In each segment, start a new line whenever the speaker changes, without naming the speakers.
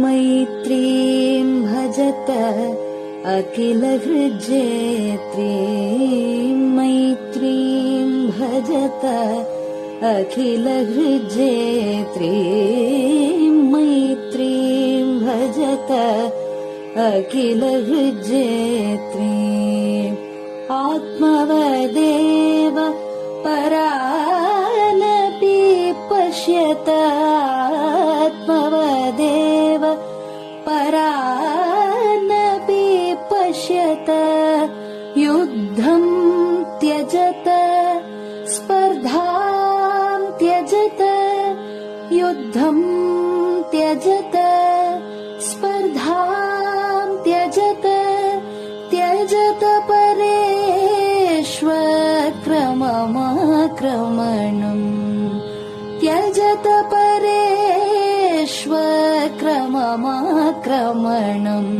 मैत्रीं भजत अखिलहृज्जेत्रीं मैत्रीं भजत अखिलहृज्जेत्रीं मैत्रीं भजत अखिलहृज्जेत्रीम् आत्मवदेव परानपि पश्यत आत्मवदेव परानपि पश्यत युद्धं त्यजत स्पर्धां त्यजत युद्धं त्यजत स्पर्धां त्यजत त्यजत परेष्वक्रममाक्रमणम् त्यजत परेष्वक्रममाक्रमणम्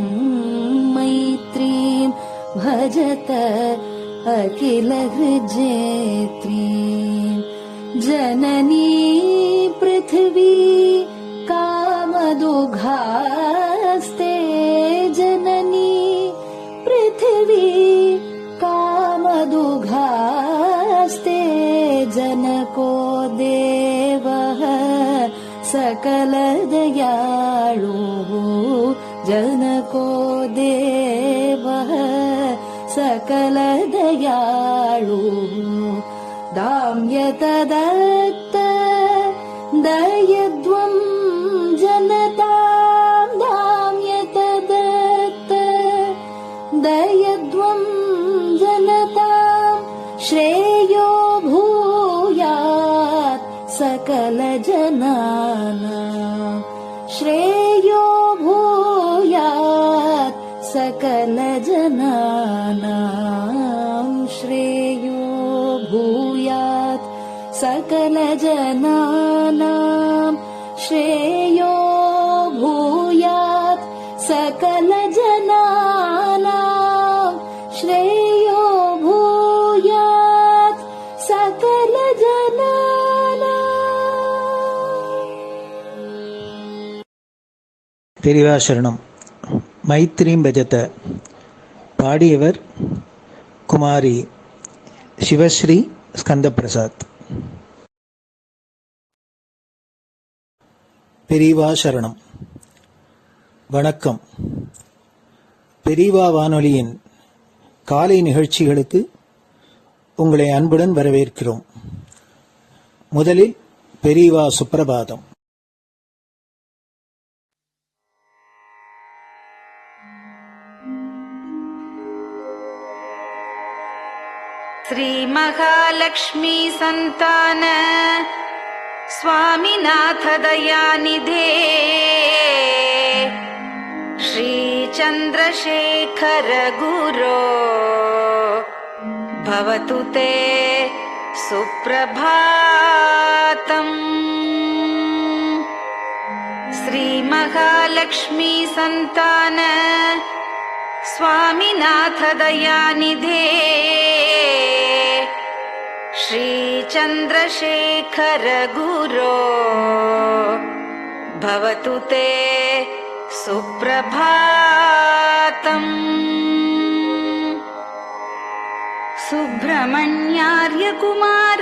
मैत्रीं भजत अखिलहृज्जेत्रीं जननी पृथिवी कामदुघास्ते जननी पृथिवी कामदुघास्ते जनको देवः सकलदयाळुः जनको देवः सकलदयाळुः दाम्यत दत्त दयध्वं जनतां दाम्यत दत्त दयध्वं जनतां श्रेयो भूयात् सकलजनानां श्रेयो भूयात् सकलजनानां श्रेयो भूयात् सकलजनानां श्रेयो भूयात् सकलजनानां श्रेयो भूयात् सकलजनानां.
பெரிவாசரணம். மைத்ரீம் பஜத. பாடியவர் குமாரி சிவஸ்ரீ ஸ்கந்தபிரசாத். பெரியவா சரணம். வணக்கம். பெரியவா வானொலியின் காலை நிகழ்ச்சிகளுக்கு உங்களை அன்புடன் வரவேற்கிறோம். முதலில் பெரியவா சுப்பிரபாதம்.
श्री महालक्ष्मी संतान स्वामीनाथ दयानिधे श्री चंद्रशेखर गुरो भवतु ते सुप्रभातम्. श्री महालक्ष्मी संतान स्वामीनाथ दयानिधे श्री चंद्रशेखर गुरो भवतु ते सुप्रभातम्. सुब्रह्मण्यार्य कुमार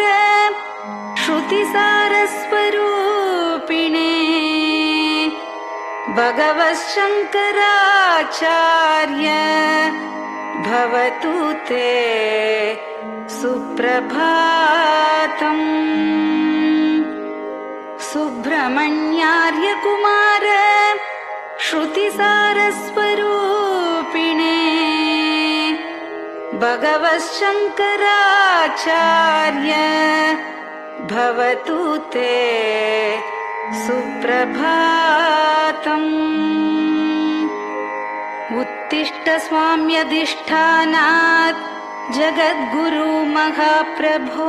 श्रुतिसारस्वरूपिणे भगवच्छंकराचार्य भवतु ते सुप्रभातम्. सुब्रह्मण्यार्य कुमार श्रुतिसारस्वरूपिणे भगवच्छंकराचार्य भवतु ते सुप्रभातम्. उत्तिष्ठ स्वाम्यधिष्ठानात् जगद्गुरु महाप्रभो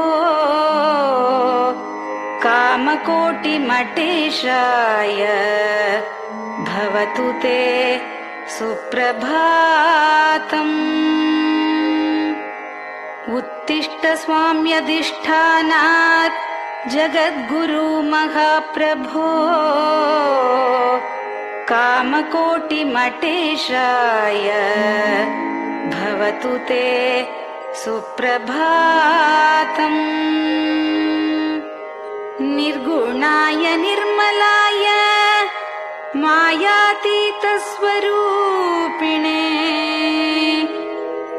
कामकोटिमठेशाय भवतु ते सुप्रभातम्. उत्तिष्ठ स्वाम्यधिष्ठानात् जगद्गुरु महाप्रभो कामकोटिमटेशाय भवतु ते सुप्रभातम्। निर्गुणाय निर्मलाय मायातीतस्वरूपिणे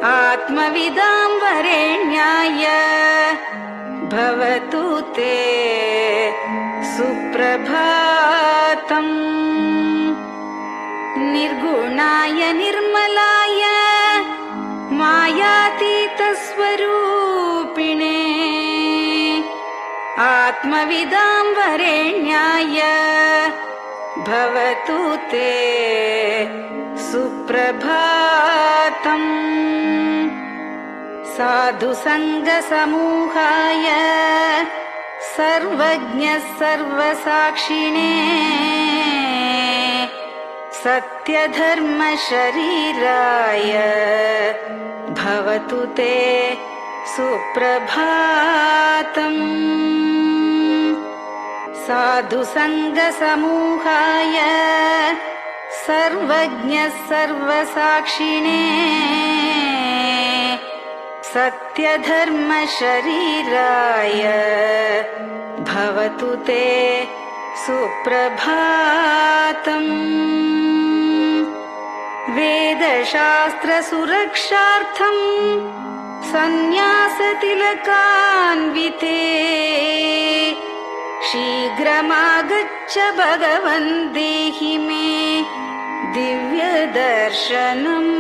आत्मविदां वरेण्याय भवतु ते सुप्रभातम्। निर्गुणाय निर्मलाय मायातीतस्वरूपिणे आत्मविदां वरेण्याय भवतु ते सुप्रभातम्। साधुसङ्गसमूहाय सर्वज्ञः सर्वसाक्षिणे सत्यधर्मशरीराय भवतु ते सुप्रभातम्। साधुसङ्गसमूहाय सर्वज्ञः सर्वसाक्षिणे सत्यधर्मशरीराय भवतु ते सुप्रभातम्। वेदशास्त्रसुरक्षार्थं सन्न्यासतिलकान्विते शीघ्रमागच्छ भगवन् देहि मे दिव्यदर्शनम्।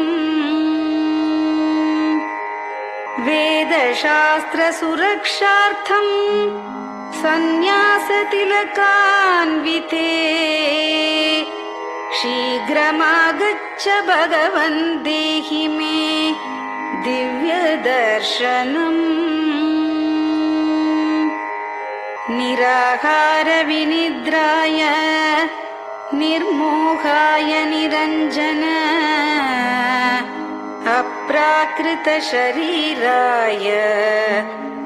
वेदशास्त्रसुरक्षार्थं सन्न्यासतिलकान्विते शीघ्रमागच्छ भगवन् देहि मे दिव्यदर्शनम्। निराहारविनिद्राय निर्मोहाय निरञ्जन अप्राकृतशरीराय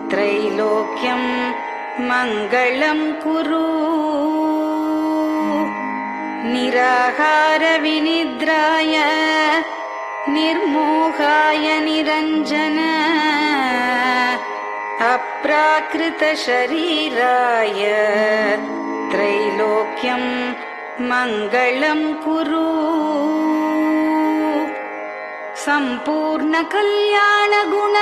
त्रैलोक्यं मङ्गलं कुरु। निराहारविनिद्राय निर्मोहाय निरञ्जन अप्राकृतशरीराय त्रैलोक्यं मङ्गलं कुरु। सम्पूर्णकल्याणगुण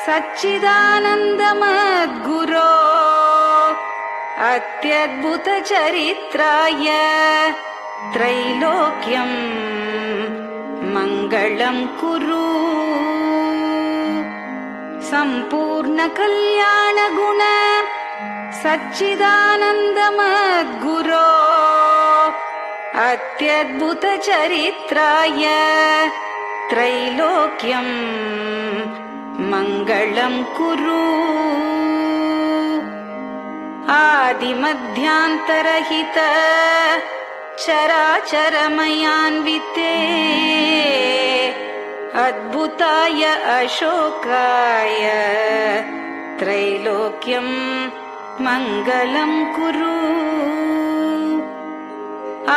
सच्चिदानन्दमद्गुरो अत्यद्भुतचरित्राय त्रैलोक्यं मङ्गलं कुरु। सम्पूर्णकल्याणगुण सच्चिदानन्दमद्गुरो अत्यद्भुतचरित्राय त्रैलोक्यं मङ्गलं कुरु। आदिमध्यान्तरहित चराचरमयान्विते अद्भुताय अशोकाय त्रैलोक्यं मङ्गलं कुरु।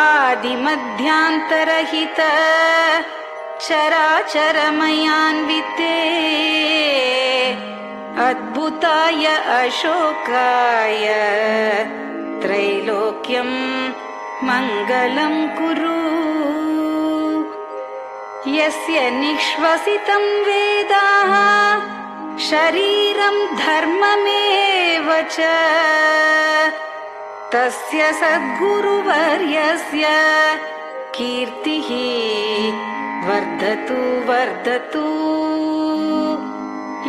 आदिमध्यान्तरहित चराचरमयान्विते अद्भुताय अशोकाय त्रैलोक्यं मङ्गलं कुरु। यस्य निःश्वसितं वेदाः शरीरं धर्ममेव च तस्य सद्गुरुवर्यस्य कीर्तिः वर्धतु वर्धतु।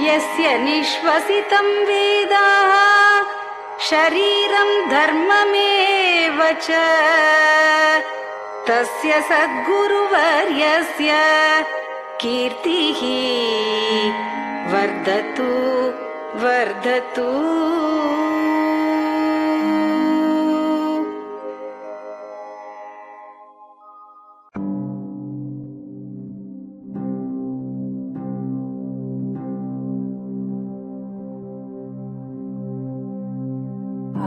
यस्य निःश्वसितं वेदाः शरीरं धर्ममेव च तस्य सद्गुरुवर्यस्य कीर्तिः वर्धतु वर्धतु।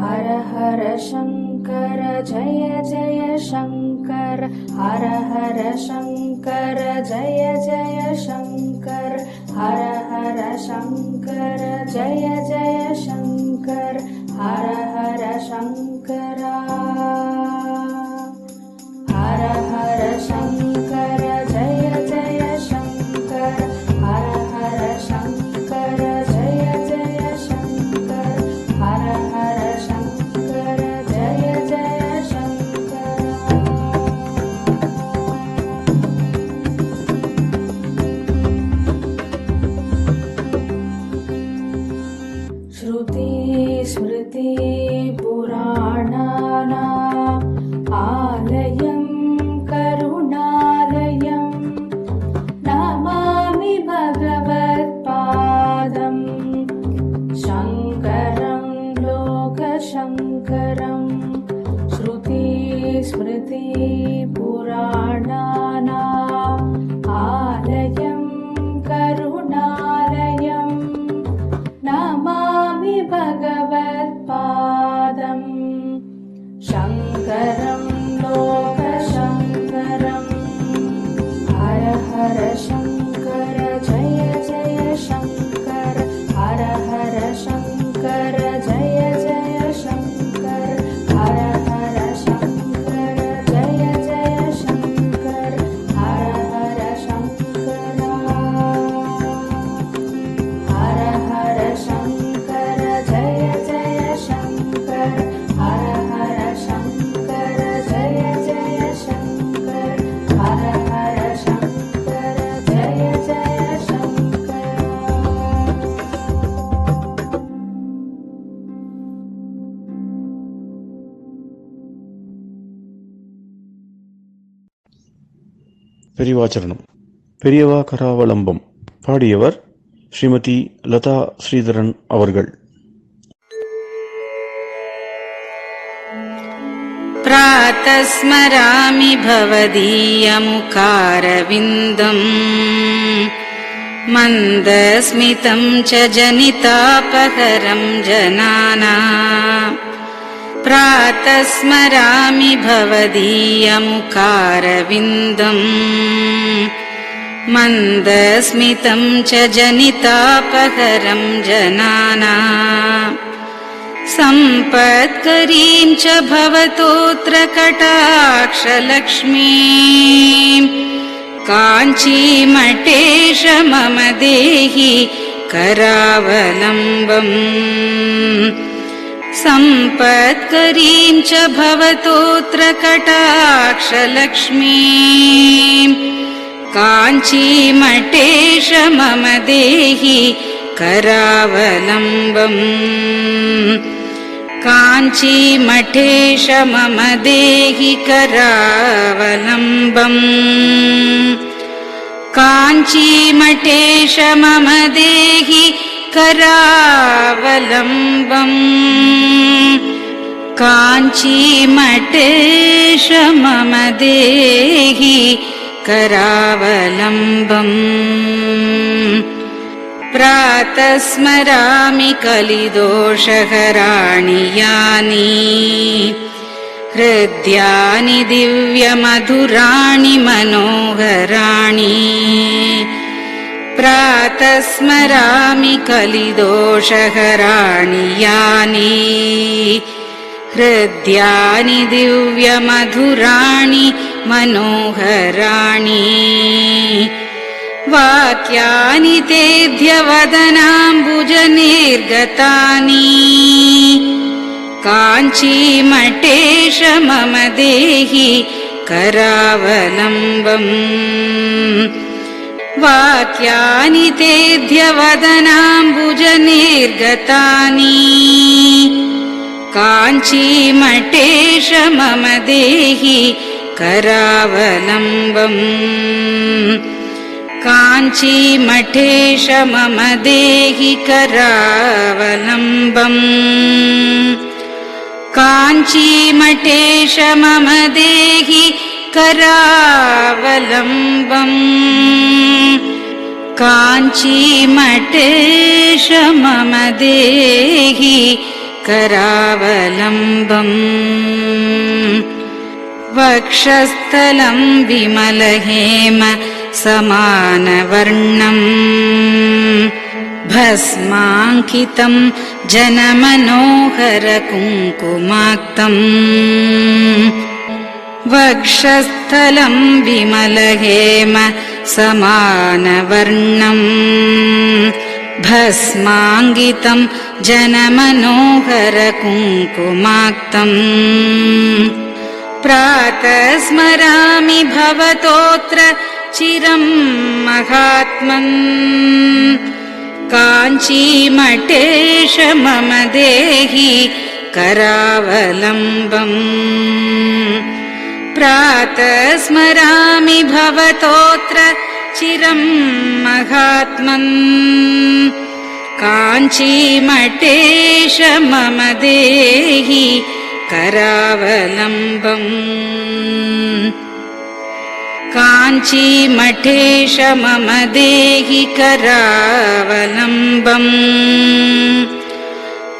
हर हर शङ्कर जय जय शङ्कर हर हर शङ्कर जय जय शङ्कर हर हर शङ्कर जय जय शङ्कर हर हर शङ्करा हर हर शङ्कर जय जय शङ्कर हर हर शङ्कर जय जय शङ्कर हर हर शङ्कर जय जय शङ्कर श्रुति स्मृति पुराणानाम् आलयं करुणालयं नमामि भगवत्पादं शङ्करं लोकशङ्करं श्रुति स्मृति पुराणानाम् आलयं करुणालयं नमामि भगवत्पादं शङ्करं लोकशङ्करम् हर हर शङ्कर जय जय शङ्कर हर हर शङ्कर जय जय शङ्कर हर हर शङ्कर जय जय शङ्कर हर हर शङ्करा हर हर शङ्कर जय जय शङ्कर हर हर शङ्कर जय जय शङ्कर हर हर शङ्कर जय जय शङ्कर
பெரியவாச்சரணம். பெரியவா கராவலம்பம். பாடியவர் ஸ்ரீமதி லதா ஸ்ரீதரன் அவர்கள்.
प्रातः स्मरामि भवदीयमुखारविन्दम् मन्दस्मितं च जनितापहरं जनानाम् प्रातः स्मरामि भवदीयमुखारविन्दम् मन्दस्मितं च जनितापहरं जनानाम् सम्पत्करीं च भवतोऽत्र कटाक्षलक्ष्मीं काञ्चीमठेश मम देहि करावलम्बम् सम्पत्करीं च भवतोऽत्र कटाक्षलक्ष्मीं काञ्चीमठेश मम देहि करावलम्बम् काञ्चीमठेश मम देहि करावलम्बम् काञ्चीमठेश मम देहि करावलम्बम् काञ्चीमठेश मम देहि करावलम्बम् प्रातः स्मरामि कलिदोषहराणि यानि हृद्यानि दिव्यमधुराणि मनोहराणि प्रातः स्मरामि कलिदोषहराणि यानि हृद्यानि दिव्यमधुराणि मनोहराणि वाक्यानि तेऽध्यवदनाम्बुजनिर्गतानि काञ्चीमठेश मम देहि करावलम्बम् वाक्यानि तेऽध्यवदनाम्बुजनिर्गतानि काञ्चीमठेश मम देहि करावलम्बम् काञ्चीमठेश मम देहि करावलम्बम् काञ्चीमठेश मम देहि करावलम्बम् काञ्चीमठेश मम देहि करावलम्बम् वक्षस्थलं विमलहेम समानवर्णम् भस्माङ्कितं जनमनोहर कुङ्कुमाक्तम् वक्षस्थलं विमलहेम समानवर्णम् भस्माङ्कितं जनमनोहर कुङ्कुमाक्तम् प्रातः स्मरामि भवतोऽत्र चिरं महात्मन् काञ्चीमठेश मम देहि करावलम्बम् प्रातः स्मरामि भवतोऽत्र चिरं महात्मन् काञ्चीमठेश मम देहि करावलम्बम् काञ्चीमठेश मम देहि करावलम्बम्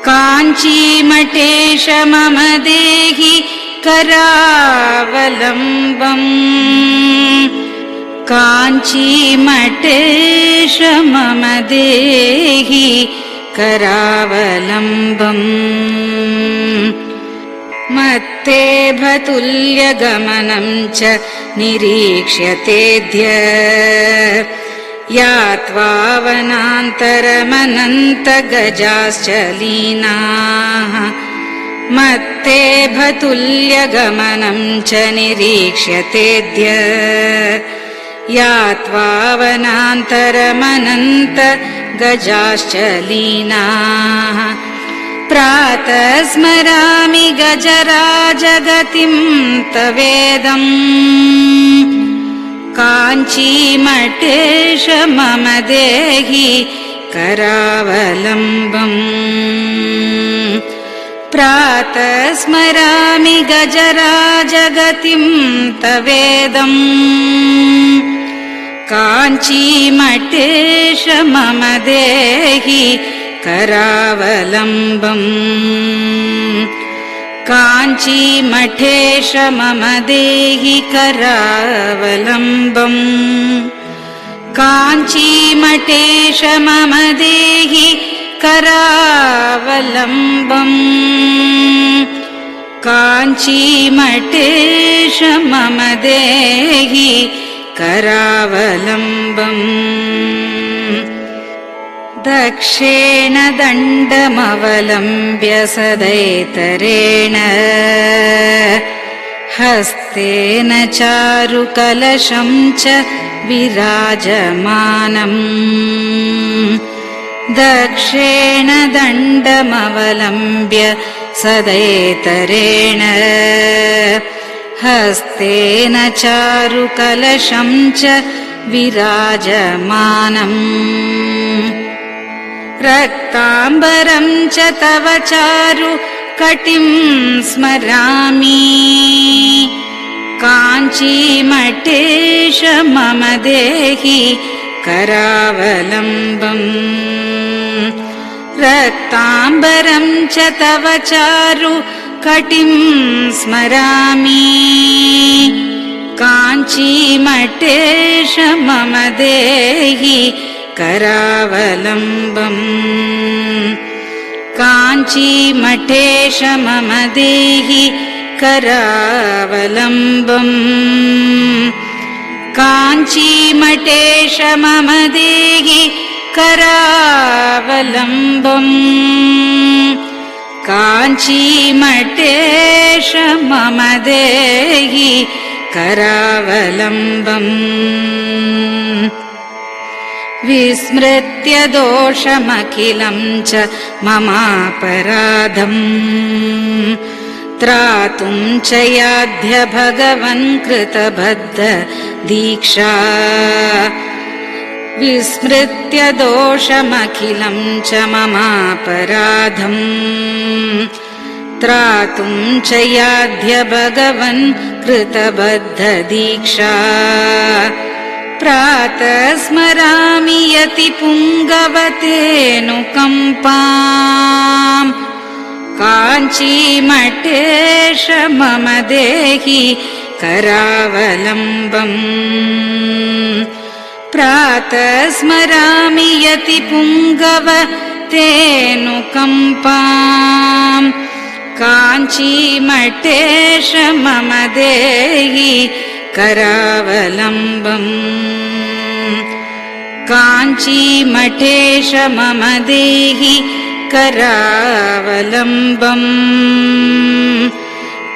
काञ्चीमठेश मम देहि करावलम्बम् काञ्चीमठेश मम देहि करावलम्बम् मत्तेभतुल्यगमनं च निरीक्ष्यतेऽद्य यात्वा वनान्तरमनन्तगजाश्च लीनाः मत्तेभतुल्यगमनं च निरीक्ष्यतेऽद्य यात्वा वनान्तरमनन्तगजाश्च लीनाः प्रातः स्मरामि गजराजगतिं तवेदम् काञ्चीमठेश मम देहि करावलम्बम् प्रातः स्मरामि गजराजगतिं तवेदम् काञ्चीमठेश मम देहि करावलम्बम् काञ्चीमठेश मम देहि करावलम्बम् काञ्चीमठेश मम देहि करावलम्बम् काञ्चीमठेश मम देहि करावलम्बम् दक्षेण दण्डमवलम्ब्य सदैतरेण हस्तेन चारुकलशं च विराजमानम् दक्षेण दण्डमवलम्ब्य सदैतरेण हस्तेन चारुकलशं च विराजमानम् रक्ताम्बरं च तव चारु कटिं स्मरामि काञ्चीमठेश मम देहि करावलम्बम् रक्ताम्बरं च तव चारु कटिं स्मरामि काञ्चीमठेश मम देहि करावलम्बम् काञ्चीमठेश मम देहि करावलम्बम् काञ्चीमठेश मम देहि करावलम्बम् काञ्चीमठेश मम देहि करावलम्बम् विस्मृत्य दोषमखिलं च ममापराधम् त्रातुं च याध्य भगवन् कृतबद्ध दीक्षा विस्मृत्य दोषमखिलं च ममापराधम् त्रातुं च याध्य भगवन् कृतबद्ध दीक्षा प्रातः स्मरामि यति पुङ्गवतेऽनुकम्पाम् काञ्चीमठेश मम देहि करावलम्बम् प्रातः स्मरामि यति पुङ्गव तेऽनुकम्पाम् काञ्चीमठेश मम देहि करावलम्बम् काञ्चीमठेश मम देहि करावलम्बम्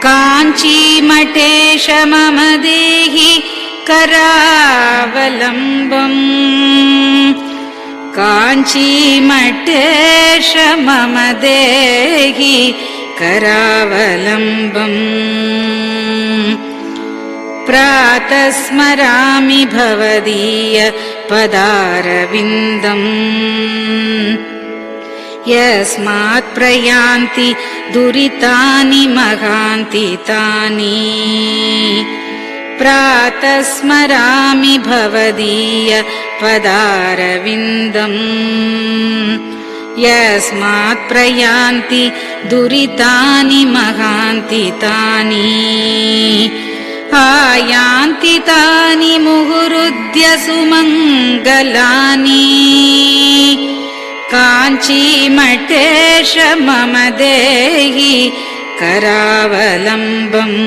काञ्चीमठेश मम देहि करावलम्बम् काञ्चीमठेश मम देहि करावलम्बम् प्रातः स्मरामि भवदीय पदारविन्दम् यस्मात् प्रयान्ति दुरितानि महान्ति तानि प्रातः स्मरामि भवदीय पदारविन्दम् यस्मात् प्रयान्ति दुरितानि महान्ति तानि आयान्ति तानि मुहुरुद्य सुमङ्गलानि काञ्चीमठेश मम देहि करावलम्बम्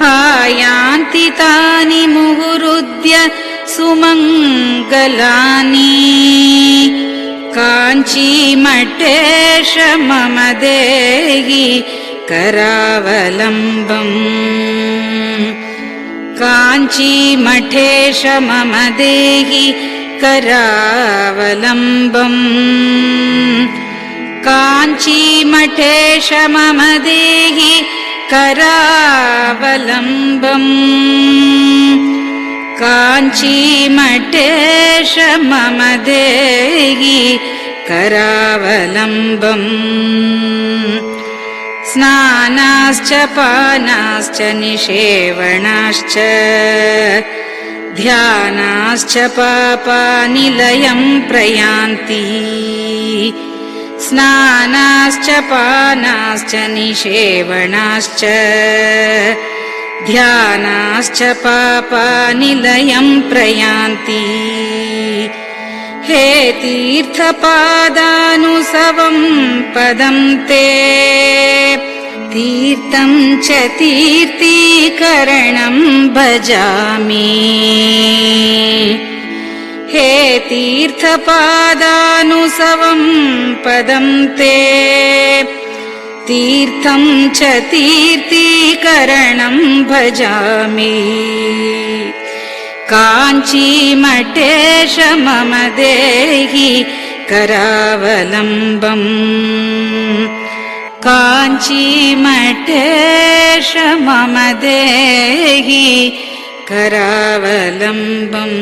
आयान्ति तानि मुहुरुद्य सुमङ्गलानि काञ्चीमठेश मम देहि करावलम्बम् काञ्चीमठेश मम देहि करावलम्बम् काञ्चीमठेश मम देहि करावलम्बम् काञ्चीमठेश मम देहि करावलम्बम् स्नानाश्च पानाश्च निषेवणाश्च ध्यानाश्च पापानिलयं प्रयान्ति स्नानाश्च पानाश्च निषेवणाश्च ध्यानाश्च पापानिलयं प्रयान्ति हे तीर्थपादानुसवं पदं ते तीर्थं च तीर्थीकरणं भजामि हे तीर्थपादानुसवं पदं ते तीर्थं च तीर्थीकरणं भजामि काञ्चीमठेश मम देहि करावलम्बम् काञ्चीमठेश मम देहि करावलम्बम्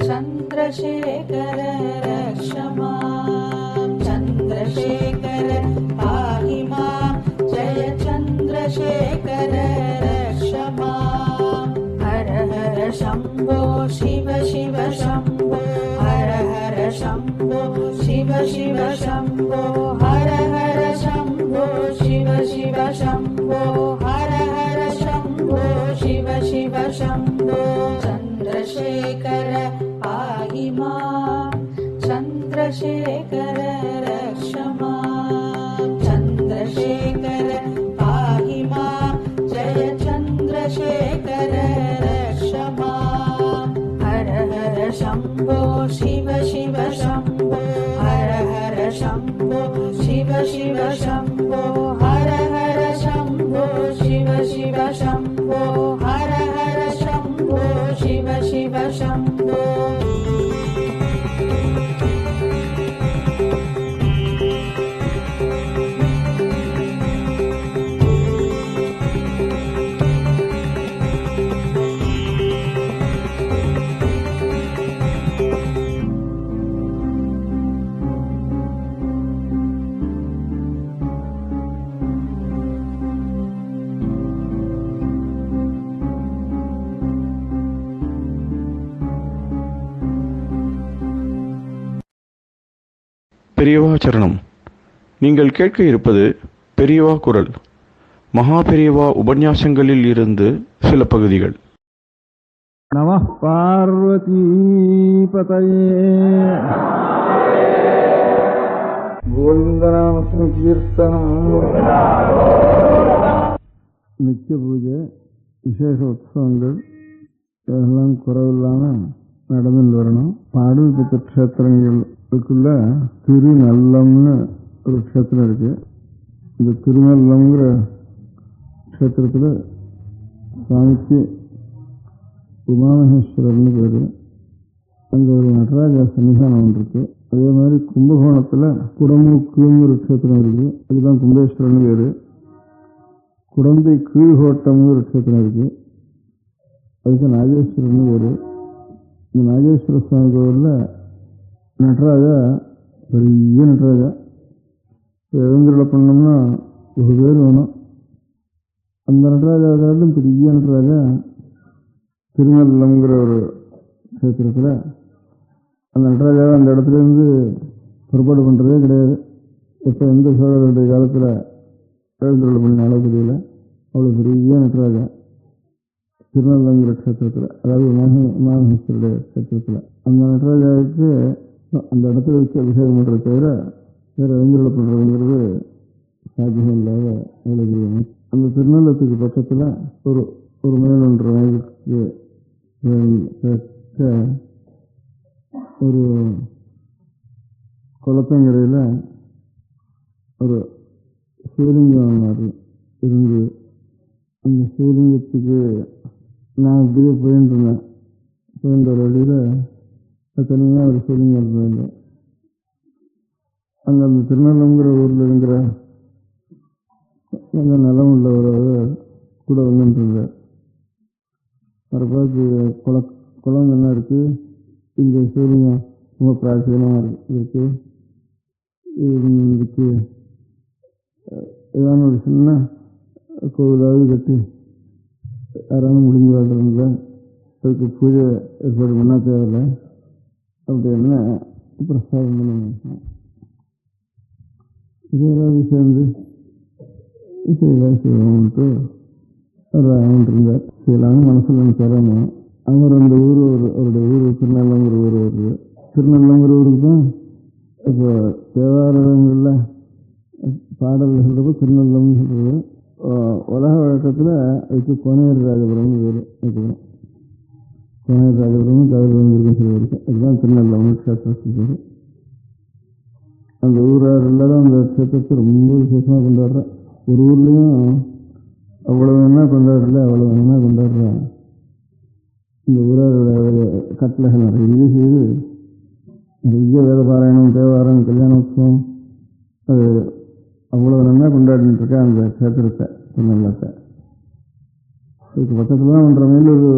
चन्द्रशेखर रक्ष माम् चन्द्रशेखर पाहि माम् जय चन्द्रशेखर रक्ष माम् हर हर शम्भो शिव शिव शम्भो हर हर शम्भो शिव शिव शम्भो हर हर शम्भो शिव शिव शम्भो हर हर शम्भो शिव शिव शम्भो चन्द्रशेखर पाहि माम् चन्द्रशेखर रक्ष माम् चन्द्रशेखर पाहि माम् जय चन्द्रशेखर रक्ष माम् हर हर शम्भो शिव शिव शम्भो हर हर शम्भो शिव शिव शम्भो हर हर शम्भो शिव शिव शम्भो हर हर शम्भो शिव शिव शम्भो
பெரியவா சரணம். நீங்கள் கேட்க இருப்பது பெரியவா குரல். மகா பெரியவா உபன்யாசங்களில் இருந்து சில பகுதிகள்.
நமः பார்வதி பதயே. கோவிந்தநாம சங்கீர்த்தனம். நித்திய பூஜை, விசேஷ உற்சவங்கள் இதெல்லாம் குறைவில்லாமல் நடந்துட்டு வரணும். பாடல் பெற்ற க்ஷேத்திரங்களுக்குள்ள திருநல்லம்னு ஒரு க்ஷேத்திரம் இருக்கு. இந்த திருநல்லம்ங்கிற க்ஷேத்திரத்தில் சுவாமிக்கு உமாமகேஸ்வரர்னு பேர். அங்கே ஒரு நடராஜா சன்னிதானம் ஒன்று இருக்கு. அதே மாதிரி கும்பகோணத்தில் குடமூக்குன்னு ஒரு க்ஷேத்திரம் இருக்கு. அதுதான் கும்பேஸ்வரர்னு பேர். குடந்தை கீழ்கோட்டம்னு ஒரு க்ஷேத்திரம் இருக்கு. அதுக்கு நாகேஸ்வரர்னு பேர். இந்த நாகேஸ்வர சுவாமி கோவிலில் நடராஜா பெரிய நடராஜா. எழுந்துருளை பண்ணோம்னா ஒரு பேர் வேணும். அந்த நடராஜாவிலும் பெரிய நடராஜா திருநல்லம்ங்கிற ஒரு கஷேத்திரத்தில். அந்த நடராஜாவை அந்த இடத்துலேருந்து புறப்பாடு பண்ணுறதே கிடையாது. இப்போ எந்த சோழருடைய காலத்தில் எழுந்துருளை பண்ண அளவு தெரியல. அவ்வளோ பெரிய நடராஜா திருநல்லங்கிற க்ஷேத்திரத்தில், அதாவது உமாமகேஸ்வருடைய க்ஷேத்திரத்தில். அந்த நடராஜாவுக்கு அந்த இடத்துல வச்சு அபிஷேகம் பண்ணுறத தவிர வேறு எழுந்துருளை பண்ணுறதுங்கிறது சாத்தியம் இல்லாத அவ்வளோ பெரிய. அந்த திருநல்லத்துக்கு பக்கத்தில் ஒரு மேல் 1.5 மைலுக்கு ஒரு குளத்தங்கரையில் ஒரு சிவலிங்கம் இருந்து, அந்த சிவலிங்கத்துக்கு நான் இப்படியே போயிட்டு ஒரு வழியில் தனியாக ஒரு சிவலிங்கம் இருந்தேன். அங்கே அந்த திருநல்லங்கிற ஊரில் இருக்கிற கொஞ்சம் நிலம் உள்ளவர் கூட வந்துட்டு இருந்தார். அவரை பார்த்து குளம் என்ன இருக்குது, இந்த சிவலிங்கம் ரொம்ப பிராச்சீனமாக இருக்குது, இதுக்கு ஏதாவது ஒரு சின்ன கோவிலாவது கட்டி யாராவது முடிஞ்சு வாழ்றதுல அதுக்கு பூஜை ஏற்பாடு பண்ண தேவையில்லை அப்படின்னு பிரஸ்தாபம் பண்ண இதேதாவது சேர்ந்து இதெல்லாம் செய்வோம்ட்டு இருந்தார். செய்யலாம்னு மனசில் நினைச்சாராங்க. அவர் அந்த அவருடைய ஊர் திருநல்லங்கிற ஊர் வருது. திருநல்லங்கிற ஊருக்கு தான் இப்போ தேவாரங்களில் பாடல் சொல்கிறப்ப திருநல்லம்னு சொல்கிறது. உலக வழக்கத்தில் அதுக்கு கோனேர் ராஜபுரம்னு பேர் வைக்கணும். கோனேர் ராஜபுரமும் கதிரபுரம் இருக்குன்னு சொல்லி இருக்கு. அதுதான் திருநல்லம்னு க்ஷேத்திரத்துக்கு பேர். அந்த ஊரார் எல்லாரும் அந்த க்ஷேத்திரத்தை ரொம்ப விசேஷமாக கொண்டாடுறேன். ஒரு ஊர்லேயும் அவ்வளோ வேணா கொண்டாடல, அவ்வளோ வேணா கொண்டாடுறேன். இந்த ஊராரோட கட்டளைகள் நிறைய செய்து நிறைய வேத பாராயணம், தேவாரம், கல்யாணோத்சவம் அது அவ்வளோ நல்லா கொண்டாடிட்டு இருக்கேன் அந்த க்ஷேத்திரத்தை திருநல்லத்தை. இதுக்கு பக்கத்தில் தான் 1.5 மைல் ஒரு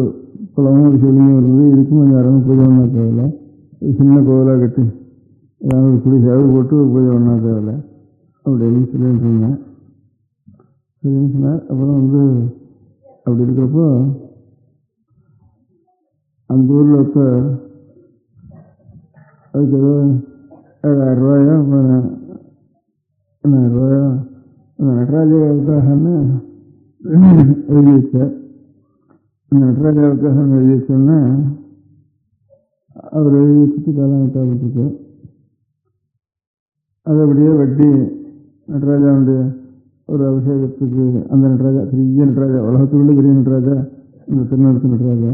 குளமும் ஒரு சிவலிங்கம் இருந்தது. இதுக்கும் கொஞ்சம் யாரும் பூஜை பண்ணா தேவையில்லை. சின்ன கோவிலாக கட்டி ஏதாவது ஒரு குடி சேவை போட்டு பூஜை பண்ணா தேவையில்லை அப்படின்னு சொல்லிட்டு இருந்தேன். சரின்னு சொன்னார். அப்புறம் அப்படி இருக்கிறப்போ அந்த ஊரில் அதுக்கு ஏதோ 7,000 ரூபாயோ 10,000 ரூபாயோ அந்த நடராஜாவுக்காகன்னு எழுதி வச்சார். அந்த நடராஜாவுக்காக எழுதி வச்சோன்னா அவர் எழுதி வச்சுட்டு காலம் தேவைப்பட்டிருக்கு. அது அப்படியே வட்டி நடராஜாவுடைய ஒரு அபிஷேகத்துக்கு அந்த நடராஜா பெரிய நடராஜா, உலகத்துக்குள்ள பெரிய நடராஜா இந்த திருநெல்வேலி நடராஜா.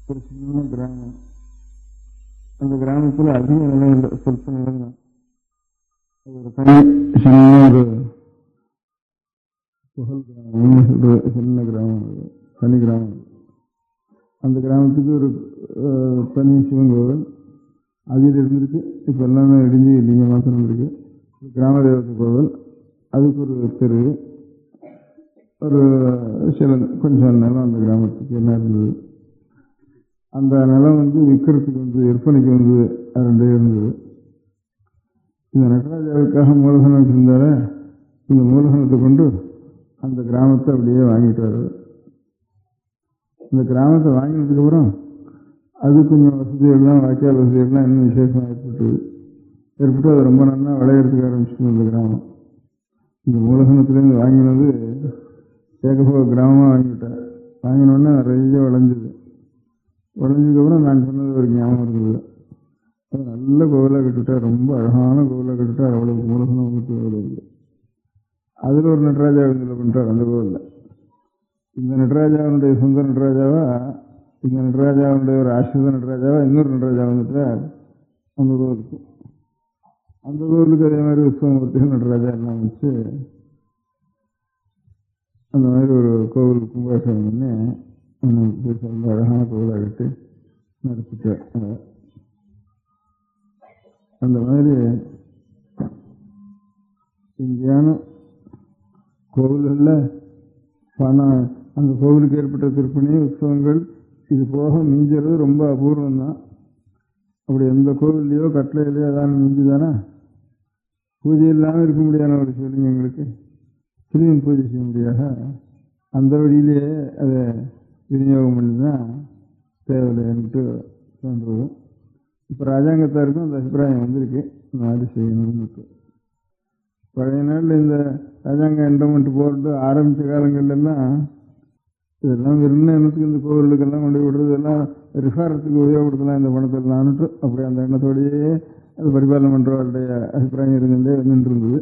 ஒரு சின்ன கிராமம். அந்த கிராமத்தில் அதிக நிலம் இல்லை, சொற்ப நிலம். ஒரு தனி சின்ன ஒரு புகழ் கிராமம்னு சொல்கிற சின்ன கிராமம், தனி கிராமம். அந்த கிராமத்துக்கு ஒரு தனி சிவன் கோவில் அதில் இருந்திருக்கு. இப்போ எல்லாமே இடிஞ்சு இல்லைங்க மாத்திரம் இருக்கு. கிராம தேவத்தை கோவில், அதுக்கு ஒரு தெரு, ஒரு சில கொஞ்சம் நிலம் அந்த கிராமத்துக்கு என்ன இருந்தது. அந்த நிலம் விற்கிறதுக்கு விற்பனைக்கு 2 இருந்தது. இந்த நடராஜாவுக்காக மூலதனம் வச்சிருந்தார, இந்த மூலதனத்தை கொண்டு அந்த கிராமத்தை அப்படியே வாங்கிட்டாரு. இந்த கிராமத்தை வாங்கினதுக்கப்புறம் அது கொஞ்சம் வசதிகள்லாம், வாய்க்கால் வசதிகள்லாம் இன்னும் விசேஷமாக ஏற்பட்டு அது ரொம்ப நல்லா விளையாடுறதுக்கு ஆரம்பிச்சிட்டு இந்த கிராமம். இந்த மூலதனத்துலேருந்து வாங்கினது ஏகபோக கிராமமாக வாங்கிவிட்டேன். வாங்கினோடனே நிறைய விளைஞ்சது. விளைஞ்சதுக்கப்புறம் நான் சொன்னது ஒரு ஞாபகம் இருந்தது. அது நல்ல கோவிலாக கட்டுவிட்டார், ரொம்ப அழகான கோவிலாக கட்டுவிட்டார். அவ்வளவு மூலதனம் அவ்வளோ இல்லை. அதில் ஒரு நடராஜா இதில் பண்ணிட்டார் அந்த கோவிலில். இந்த நடராஜாவுடைய சொந்த நடராஜாவா, இந்த நடராஜாவுடைய ஒரு ஆசிரித நடராஜாவா, இன்னொரு நடராஜா வந்துட்டார் அந்த கோவிலுக்கு. அந்த கோவிலுக்கு அதே மாதிரி உற்சவமூர்த்திகள் நடராஜா எல்லாம் வச்சு அந்த மாதிரி ஒரு கோவில் கும்பாபிஷேகம் பண்ணி ரொம்ப அழகான கோவிலாக கட்டி நடத்திட்டார். அந்த மாதிரி எங்கேயான கோவில்களில் பணம், அந்த கோவிலுக்கு ஏற்பட்ட திருப்பணி உற்சவங்கள் இது போக மிஞ்சுறது ரொம்ப அபூர்வம் தான். அப்படி எந்த கோவில்லையோ கட்டளையிலையோ ஏதாவது மிஞ்சி தானே பூஜை இல்லாமல் இருக்க முடியாத ஒரு சிவலிங்கங்களுக்கு திரும்பி பூஜை செய்ய முடியாத அந்த வழியிலேயே அதை விநியோகம் பண்ணி தான் தேவையில்லைன்ட்டு தோன்றுறது. இப்போ ராஜாங்கத்தாருக்கும் அந்த அபிப்பிராயம் வந்திருக்கு, இந்த மாதிரி செய்யணும்னு. பழைய நாளில் இந்த ராஜாங்க என்டோமெண்ட் போர்டு ஆரம்பித்த காலங்கள்லாம் இதெல்லாம் வெறும் எண்ணத்துக்கு இந்த கோவிலுக்கெல்லாம் கொண்டு விடுறது, எல்லாம் ரிஃபாரத்துக்கு உபயோகப்படுத்தலாம் இந்த பணத்தெல்லாம்னுட்டு அப்படி அந்த எண்ணத்தோடையே அது பரிபாலனை பண்ணுறவருடைய அபிப்பிராயம் இருந்துட்டே இருந்தது.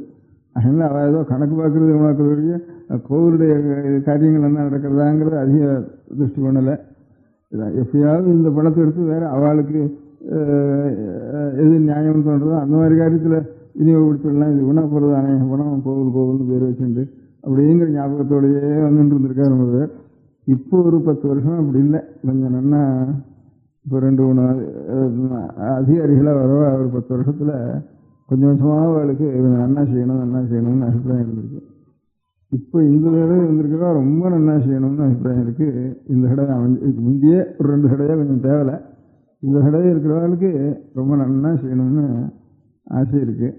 அதனால் அவள் ஏதோ கணக்கு பார்க்குறது உணர்க்கிறதுடைய கோவிலுடைய காரியங்கள் என்ன நடக்கிறதாங்கிறது அதிக திருஷ்டி பண்ணலை. எப்பயாவது இந்த பணத்தை எடுத்து வேறு அவளுக்கு எது நியாயம்னு தோன்றதோ அந்த மாதிரி காரியத்தில் விநியோகப்படுத்திடலாம். இது குணா போகிறது தானே, பணம் கோவில்னு பேர் வச்சுட்டு அப்படிங்கிற ஞாபகத்தோடையே வந்துட்டு இருந்திருக்காரு நம்ம பேர். இப்போ ஒரு 10 வருஷம் அப்படி இல்லை. கொஞ்சம் நன்னா இப்போ 2-3 அதிகாரிகளாக வரவா ஒரு 10 வருஷத்தில் கொஞ்சம் கொஞ்சமாக அவளுக்கு இவங்க நன்னா செய்யணும்னு அபிப்பிராயம் இருந்திருக்கு. இப்போ இந்த தடவை வந்திருக்கிறதா ரொம்ப நன்னா செய்யணும்னு அபிப்பிராயம் இருக்குது. இந்த தடவை இதுக்கு முந்தையே ஒரு 2 தடவையாக கொஞ்சம் தேவையில்லை. இந்த தடவை இருக்கிறவர்களுக்கு ரொம்ப நன்னா செய்யணும்னு ஆசை இருக்குது.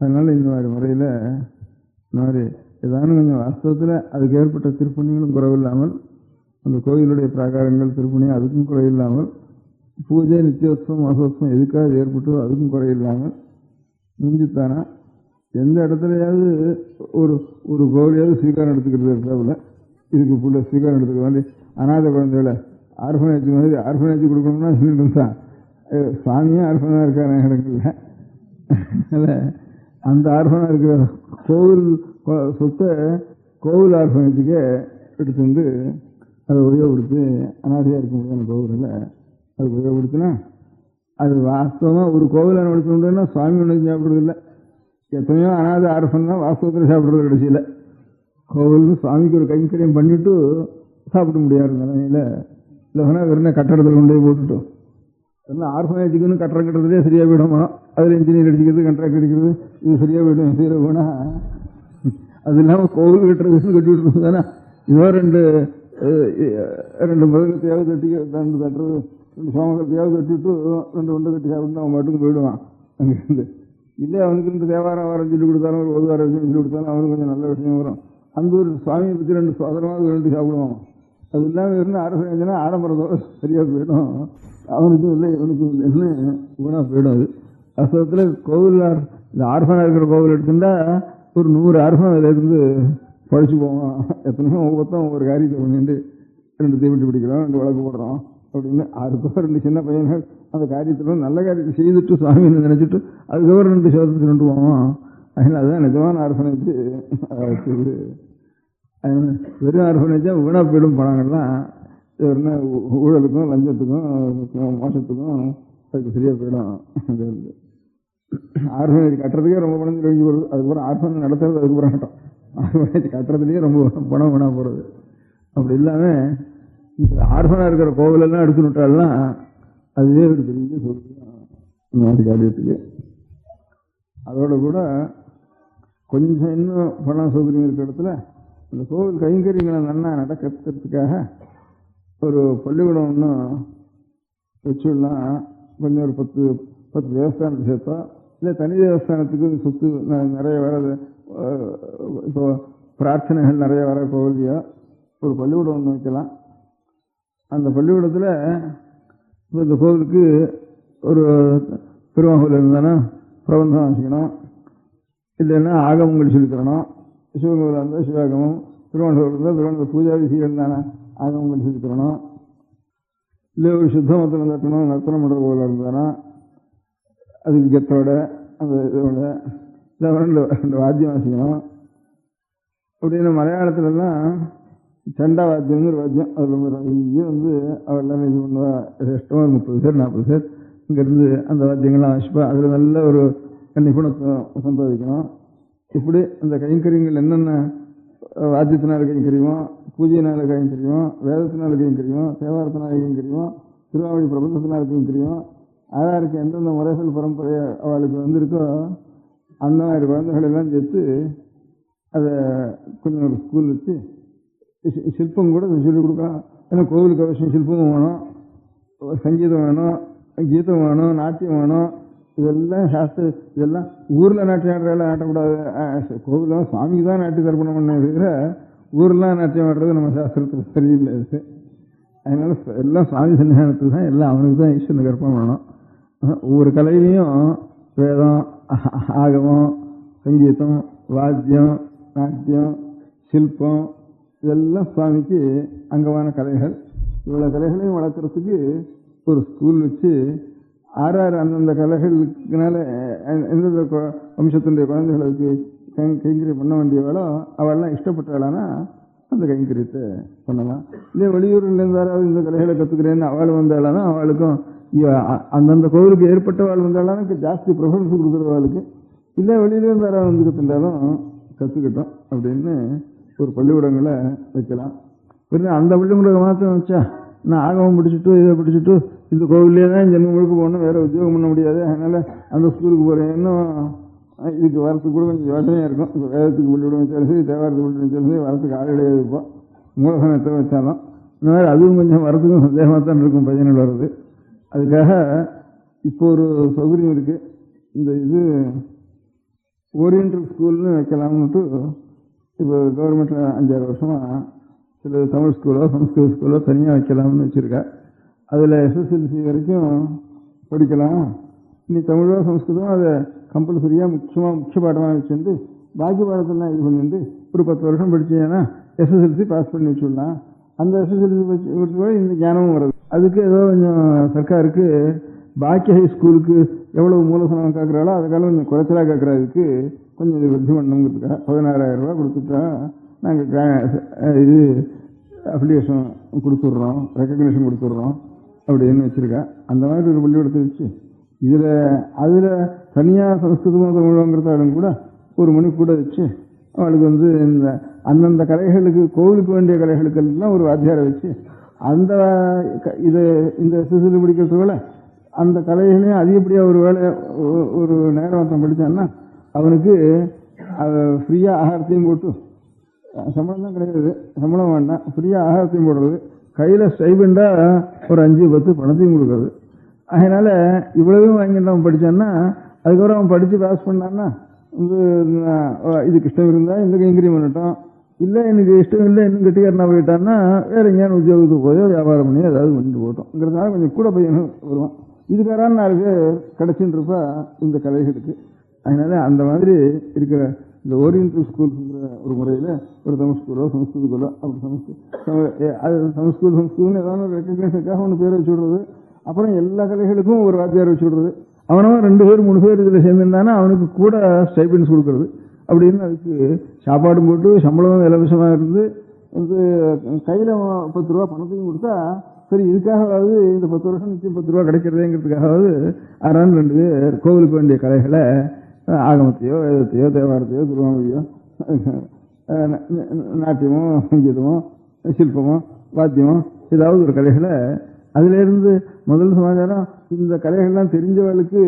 அதனால் இந்த மாதிரி முறையில் இந்த மாதிரி ஏதானும் கொஞ்சம் வாஸ்தவத்தில் அதுக்கு ஏற்பட்ட திருப்பணிகளும் குறைவில்லாமல், அந்த கோயிலுடைய பிராகாரங்கள் திருப்பணி அதுக்கும் குறையில்லாமல், பூஜை நித்தியோத்சவம் மாசோத்சவம் எதுக்காக ஏற்பட்டோ அதுக்கும் குறையில்லாமல் மிஞ்சித்தானா எந்த இடத்துலையாவது ஒரு கோவிலையாவது ஸ்வீகாரம் எடுத்துக்கிறது இருக்காப்புல. இதுக்கு ஃபுல்ல ஸ்வீகாரம் எடுத்துக்க வேண்டி அநாத குழந்தைகளை ஆர்ஃபனேஜ் மாதிரி ஆர்ஃபனேஜ் கொடுக்கணும்னா சொல்லிட்டு தான் சாமியாக ஆர்ஃபனாக இருக்கான இடங்கள்ல இல்லை அந்த ஆர்ஃபனாக இருக்கிற கோவில் சொத்தை கோவில் ஆர்ஃபனேஜுக்கே எடுத்து வந்து அதை உபயோகப்படுத்தி அநாதையாக இருக்க முடியாத கோவிலில் அது உபயோகப்படுத்தினா அது வாஸ்தவமாக ஒரு கோவிலை நடத்தணுன்னா சுவாமி ஒன்று சாப்பிட்றதில்லை. எத்தனையோ அநாத ஆர்ஃபன் தான் வாஸ்தவத்தில் சாப்பிட்றது கடைசியில். கோவில்னு சுவாமிக்கு ஒரு கைங்கரியம் பண்ணிவிட்டு சாப்பிட முடியாத நிலைமையில் இல்லைன்னா வெறும் கட்டடத்தில் கொண்டு போய் போட்டுட்டோம். எல்லாம் ஆர்ஃபனேஜுக்குன்னு கட்டடம் கட்டுறதுலேயே சரியாக போயிடும். அதில் இன்ஜினியர் அடிக்கிறது, கண்ட்ராக்ட் அடிக்கிறது, இது சரியாக போயிடும். செய்கிற போனால் அது இல்லாமல் கோவில் கட்டுறதுன்னு கட்டி விட்டுருது தானே. இதோ 2 முதலத்தையாவது தட்டி 2 தட்டுறது 2 சோமகத்தையாவது கட்டிவிட்டு 2 ஒன்றை கட்டி சாப்பிட்டு அவன் பாட்டுக்கு போயிடுவான் அங்கேருந்து. இல்லை அவனுக்கு 2 தேவாரம் வாரம் சொல்லி கொடுத்தாலும் ஒரு வார விஷயம் சொல்லி கொடுத்தாலும் அவனுக்கு கொஞ்சம் நல்ல விஷயம் வரும். அந்த ஒரு சுவாமியை பற்றி 2 சோதரமாக 2 சாப்பிடுவான். அது இல்லாமல் இருந்து ஆரம்பிச்சுன்னா ஆடம்பரத்தோட சரியாக போயிடும். அவனுக்கு இல்லை இவனுக்கு என்ன குணாக போயிடும். அது அசத்தில் கோவில் இந்த ஆர்ஃபனாக இருக்கிற கோவில் எடுத்துட்டா ஒரு 100 ஆர்ஃபன் அதில் இருந்து பழிச்சு போவான். எத்தனையோ ஒவ்வொருத்தம் ஒவ்வொரு காரியத்தை பண்ணிட்டு 2 தீவெட்டி பிடிக்கிறோம், 2 விளக்கு போடுறோம் அப்படின்னு 2 சின்ன பையன்கள் அந்த காரியத்தில் நல்ல காரியத்தை செய்துட்டு சுவாமின்னு நினைச்சிட்டு அதுக்கப்புறம் 2 சோதத்தை கொண்டு போவோம். அதனால் அதுதான் நிஜமான ஆர்ஃபனேஜ். வெறும் ஆர்ஃபனேஜாக வீணாக போயிடும் பணங்கள்லாம். என்ன ஊழலுக்கும் லஞ்சத்துக்கும் மோசத்துக்கும் அதுக்கு சரியாக போயிடும். ஆர்ஃபனேஜ் கட்டுறதுக்கே ரொம்ப பணம் கழிஞ்சு போடுது. அதுக்கப்புறம் ஆர்ஃபனேஜ் நடத்துறது அதுக்கப்புறம் கட்டம் கட்டுறதுலேயே ரொம்ப பணம் வேணா போகிறது. அப்படி இல்லாமல் இந்த ஆர்ஃபனாக இருக்கிற கோவிலெல்லாம் எடுத்து விட்டாலாம் அதுவே ஒரு பெரிய சொல்லுதான் நாட்டு காரியத்துக்கு. அதோட கூட கொஞ்சம் இன்னும் பண சௌகரியம் இருக்கிற இடத்துல இந்த கோவில் கைங்கரியங்களை நல்லா நடக்கிறதுக்காக ஒரு பள்ளிக்கூடம் ஒன்றும் வச்சுடலாம். கொஞ்சம் ஒரு 10 தேவஸ்தானத்தை சேர்த்தா இல்லை தனி தேவஸ்தானத்துக்கு சொத்து நிறைய வர்றது, இப்போ பிரார்த்தனைகள் நிறைய வர கோவிலையோ ஒரு பள்ளிக்கூடம் ஒன்று வைக்கலாம். அந்த பள்ளிக்கூடத்தில் இப்போ இந்த கோவிலுக்கு ஒரு பெருமாள் இருந்தானா பிரபந்தம் வாசிக்கணும், இல்லைன்னா ஆகமங்கள் சொல்லி தரணும். சிவகோவில் இருந்தால் சிவாகமம், திருவண்ணூர் இருந்தால் திருவண்ணூர் பூஜா விதிகள் தானே ஆகமங்கள் சொல்லி தரணும். இல்லை ஒரு சுத்தமத்தில் நடத்தணும், நர்த்தனம் பண்ணுற கோவில் இருந்தானா அதுக்கு கெத்தோட அந்த இதோட இல்லை ரெண்டு வாத்தியம் வாசிக்கணும். அப்படின்னு மலையாளத்துலலாம் சண்டா வாத்தியம்னு ஒரு வாத்தியம், அதில் நிறைய அவர் எல்லாமே இது பண்ணுவா. இஷ்டமாக 30 பேர் 40 பேர் இங்கேருந்து அந்த வாத்தியங்கள்லாம் வாசிப்பா. அதில் நல்ல ஒரு நிபுணத்தை சம்பாதிக்கணும். இப்படி அந்த கைங்கரியங்கள் என்னென்ன வாத்தியத்தினால கைங்கரியுமோ, பூஜையினால கைங்கரியுமோ, வேதத்தினால கைங்கரியுமோ, தேவாரத்தினால கைங்கரியுமோ, திருவாவளி பிரபந்தத்தினால கைங்கரியுமோ, ஆதாருக்கு எந்தெந்த முறைகள் பரம்பரை அவளுக்கு வந்திருக்கோ அந்த மாதிரி குழந்தைகள் எல்லாம் சேர்த்து அதை கொஞ்சம் ஒரு ஸ்கூல் வச்சு சிற்பம் கூட சொல்லிக் கொடுக்கலாம். ஏன்னா கோவிலுக்கு அவசியம் சிற்பமும் வேணும், சங்கீதம் வேணும், கீதம் வேணும், நாட்டியம் வேணும். இதெல்லாம் சாஸ்திர, இதெல்லாம் ஊரில் நாட்டியம் ஆடுறதெல்லாம் ஆட்டக்கூடாது. கோவிலும் சுவாமிக்கு தான் நாட்டிய தர்ப்பணம் பண்ண இருக்கிற ஊர்லாம் நாட்டியம் ஆடுறது நம்ம சாஸ்திரத்தில் சரியில்லை. இது அதனால எல்லாம் சுவாமி சன்னிதானத்துக்கு தான், எல்லாம் அவனுக்கு தான் ஈஸ்வரனுக்கு கற்பனை பண்ணணும். ஒவ்வொரு கலையிலையும் வேதம், ஆகமம், சங்கீதம், வாத்தியம், நாட்டியம், சிற்பம் இதெல்லாம் சுவாமிக்கு அங்கமான கலைகள். இவ்வளோ கலைகளையும் வளர்க்குறதுக்கு ஒரு ஸ்கூல் வச்சு அந்தந்த கலைகளுக்குனால எந்தெந்த வம்சத்தினுடைய குழந்தைகளுக்கு கைங்கரியம் பண்ண வேண்டியவாளோ அவெல்லாம் இஷ்டப்பட்டாளானா அந்த கைங்கரியத்தை பண்ணலாம். இல்லை வெளியூரில் இருந்தாலும் இந்த கலைகளை கற்றுக்கிறேன்னு அவள் வந்தாளானா அவளுக்கும் அந்தந்த கோவிலுக்கு ஏற்பட்ட வாழ் வந்தாலும் ஜாஸ்தி ப்ரிஃபரன்ஸ் கொடுக்குறவாளுக்கு. இல்லை வெளியில இருந்தாலும் வந்து கற்றுட்டாலும் கற்றுக்கிட்டோம் அப்படின்னு ஒரு பள்ளிக்கூடங்களை வைக்கலாம். அந்த பள்ளிக்கூடம் மாத்திரம் வச்சா நான் ஆகமம் பிடிச்சிட்டு இதை பிடிச்சிட்டு இந்த கோவிலே தான் ஜென்மம் முழுக்க போகணும், வேறு உத்தியோகம் பண்ண முடியாது, அதனால் அந்த ஸ்கூலுக்கு போகிறேன். இன்னும் இதுக்கு வரத்துக்கு கூட கொஞ்சம் யோசனையாக இருக்கும். இப்போ வேதத்துக்கு பள்ளிக்கூடம் வச்சாலும் சரி, தேவாரத்துக்கு பள்ளிக்கூடம் வச்சாலும் சரி, வரத்துக்கு ஆள் கிடையாது. இப்போ மூலதனத்தை வச்சாலும் இந்த மாதிரி அதுவும் கொஞ்சம் வரத்துக்கும் சந்தேகமாக தான் இருக்கும் பையன்கள் வர்றது. அதுக்காக இப்போ ஒரு சௌகரியம் இருக்குது. இந்த இது ஓரியன்டல் ஸ்கூல்னு வைக்கலாம்னுட்டு இப்போ கவர்மெண்ட்டில் 5-6 வருஷமாக சில தமிழ் ஸ்கூலோ சம்ஸ்கிருத ஸ்கூலோ தனியாக வைக்கலாம்னு வச்சுருக்கா. அதில் SSLC வரைக்கும் படிக்கலாம். இனி தமிழோ சம்ஸ்கிருதம் அதை கம்பல்சரியாக முக்கிய பாடமாக வச்சுருந்து பாக்கி பாடத்தெல்லாம் இது பண்ணிட்டு ஒரு 10 வருஷம் படித்தீங்கன்னா SSLC பாஸ் பண்ணி வச்சுடலாம். அந்த SSLC படிச்சு போய் இந்த ஞானமும் வருது. அதுக்கு ஏதோ கொஞ்சம் சர்க்காருக்கு பாக்கி ஹை ஸ்கூலுக்கு எவ்வளவு மூலதனம் கேட்குறாளோ அதுக்காக கொஞ்சம் குறைச்சலாக கேட்குறதுக்கு கொஞ்சம் இது விருத்தி பண்ணணுங்கிறதுக்காக 16,000 ரூபா கொடுத்துட்டா நாங்கள் இது அப்ளிகேஷன் கொடுத்துட்றோம், ரெக்கக்னேஷன் கொடுத்துட்றோம் அப்படின்னு வச்சுருக்கா. அந்த மாதிரி ஒரு பள்ளிக்கூடத்தை வச்சு அதில் தனியாக சமஸ்கிருதமாக தமிழங்கிறதாலும் கூட ஒரு மணி கூட வச்சு அவளுக்கு இந்த அந்தந்த கலைகளுக்கு கோவிலுக்கு வேண்டிய கலைகளுக்கெல்லாம் ஒரு வாத்தியாரை வச்சு அந்த இந்த SSLC படிக்கிறதுக்குள்ள அந்த கலைகளையும் அதிகப்படியாக ஒரு வேலை ஒரு நேரம் படித்தான்னா அவனுக்கு ஃப்ரீயாக ஆகாரத்தையும் போட்டு, சம்பளம் தான் கிடையாது, சம்பளம் வேண்டாம், ஃப்ரீயாக ஆகாரத்தையும் போடுறது, கையில் ஸ்டைபெண்டாக ஒரு 5-10 பணத்தையும் கொடுக்குறது. அதனால் இவ்வளவும் வாங்கிட்டு அவன் படித்தான்னா அதுக்கப்புறம் அவன் படித்து பாஸ் பண்ணான்னா இதுக்கு இஷ்டம் இருந்தால் இந்த கைங்கரியம் பண்ணட்டும், இல்லை எனக்கு இஷ்டம் இல்லை இன்னும் கெட்டிக்காரனா போயிட்டான்னா வேறு எங்கேயான உத்தியோகத்துக்கு போயோ வியாபாரம் பண்ணி ஏதாவது பண்ணிட்டு போட்டோங்கிறதுனால கொஞ்சம் கூட பையனும் வருவான். இதுக்காரான 4 பேர் கிடச்சின்னு இருப்பா இந்த கலைகளுக்கு. அதனால அந்த மாதிரி இருக்கிற இந்த ஓரியன்டல் ஸ்கூல்ங்கிற ஒரு முறையில் ஒரு தமிழ் ஸ்கூலோ சமஸ்கிருத ஸ்கூலோ அப்படி அது சமஸ்கிருதம்னு ஏதாவது ஒரு ரெக்கக்னேஷனுக்காக ஒன்று பேர் வச்சு விடுறது. அப்புறம் எல்லா கலைகளுக்கும் ஒரு வாத்தியார் வச்சு விடுறது. அவனும் 2 பேர் 3 பேர் இதில் சேர்ந்துருந்தானா அவனுக்கு கூட ஸ்டைபெண்ட்ஸ் கொடுக்கறது. அப்படின்னு அதுக்கு சாப்பாடும் போட்டு சம்பளமும் இலவசமாக இருந்து கையில் 10 ரூபா பணத்தையும் கொடுத்தா சரி, இதுக்காகவாவது இந்த 10 வருஷம் நிச்சயம் 10 ரூபா கிடைக்கிறதேங்கிறதுக்காகவாவது 2 பேர் கோவிலுக்கு வேண்டிய கலைகளை ஆகமத்தையோ வேதத்தையோ தேவாரத்தையோ திருவாமொழியோ நாட்டியமோ சங்கீதமோ சிற்பமோ வாத்தியமோ ஏதாவது ஒரு கலைகளை அதிலிருந்து முதல் சமாச்சாரம் இந்த கலைகள்லாம் தெரிஞ்சவர்களுக்கு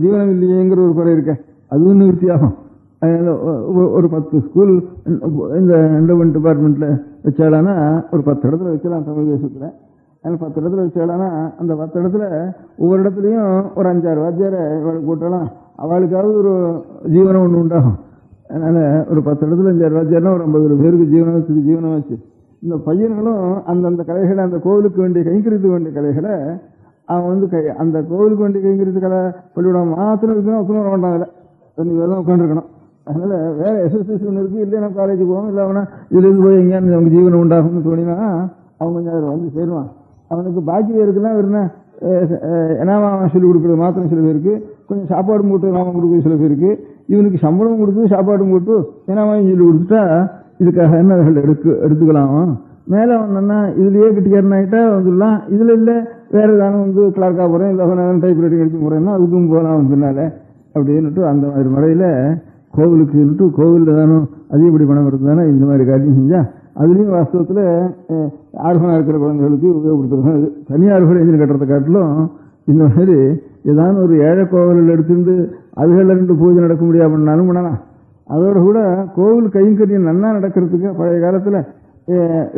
ஜீவனம் இல்லையேங்கிற ஒரு குறை இருக்க அதுவும் நிவர்த்தியாகும். ஒரு 10 ஸ்கூல் இந்த என்டோமெண்ட் டிபார்ட்மெண்ட்ல வச்சாலானா ஒரு 10 இடத்துல வச்சலாம் தமிழ் தேசத்துல. அதில் 10 இடத்துல வச்சாலானா அந்த 10 இடத்துல ஒவ்வொரு இடத்துலையும் ஒரு 5-6 வாத்தியாரை போட்டாலாம் அவளுக்காவது ஒரு ஜீவனம் ஒன்று உண்டாகும். அதனால ஒரு 10 இடத்துல 5-6 வாத்தியார்னா ஒரு 50 பேருக்கு ஜீவனம் வச்சு இந்த பையன்களும் அந்தந்த கலைகளை அந்த கோவிலுக்கு வேண்டிய கைங்கரித்துக்கு வேண்டிய கலைகளை அவன் அந்த கோவிலுக்கு வேண்டிய கைங்கரித்து கலை பள்ளிவிடம் மாத்திரம் இருக்குன்னா ஒத்துணும் வர மாட்டாங்க. அதில் உட்காந்துருக்கணும். அதனால வேற எஸ்எஸ்எஸ் ஒன்று இருக்கு, இல்லை நம்ம காலேஜுக்கு போவோம், இல்லை அவனா இதுலேருந்து போய் எங்கேயாவது அவங்க ஜீவனம் உண்டாகும்னு தோணினா அவன் கொஞ்சம் அதில் சேருவான். அவனுக்கு பாக்கி பேருக்குலாம் வெறும் எனாமா சொல்லிக் கொடுக்குறது மாத்திரம் சில பேருக்கு, கொஞ்சம் சாப்பாடும் போட்டு நாமம் கொடுக்குறது சில பேருக்கு, இவனுக்கு சம்பளம் கொடுத்து சாப்பாடும் போட்டு எனாமையும் சொல்லி கொடுத்துட்டா இதுக்காக என்ன எடுத்துக்கலாம். மேலே வந்தோம்னா இதுலயே கிட்டிக்காரனாயிட்டா வந்துடலாம். இதுல இல்லை வேற ஏதாவது கிளார்க்கா போறேன், இல்லை டைப் ரைட்டிங் அடிச்சு போறேன்னா அதுக்கும் போகலாம் பின்னால அப்படின்னுட்டு அந்த மாதிரி முறையில கோவிலுக்கு கோவில்ல தானும் அதிகப்படி பணம் இருந்தானே இந்த மாதிரி காரியம் செஞ்சா அதுலயும் வாஸ்தவத்துல ஆர்வனா இருக்கிற குழந்தைகளுக்கு உபயோகப்படுத்துறது. தனியார் எஞ்சின் கட்டுறதை காட்டிலும் இந்த மாதிரி ஏதாவது ஒரு ஏழை கோவில் எடுத்துட்டு அதுகளில் 2 பூஜை நடக்க முடியாதுன்னாலும் பண்ணலாம். அதோட கூட கோவில் கைங்கரியம் நன்னா நடக்கிறதுக்கு பழைய காலத்துல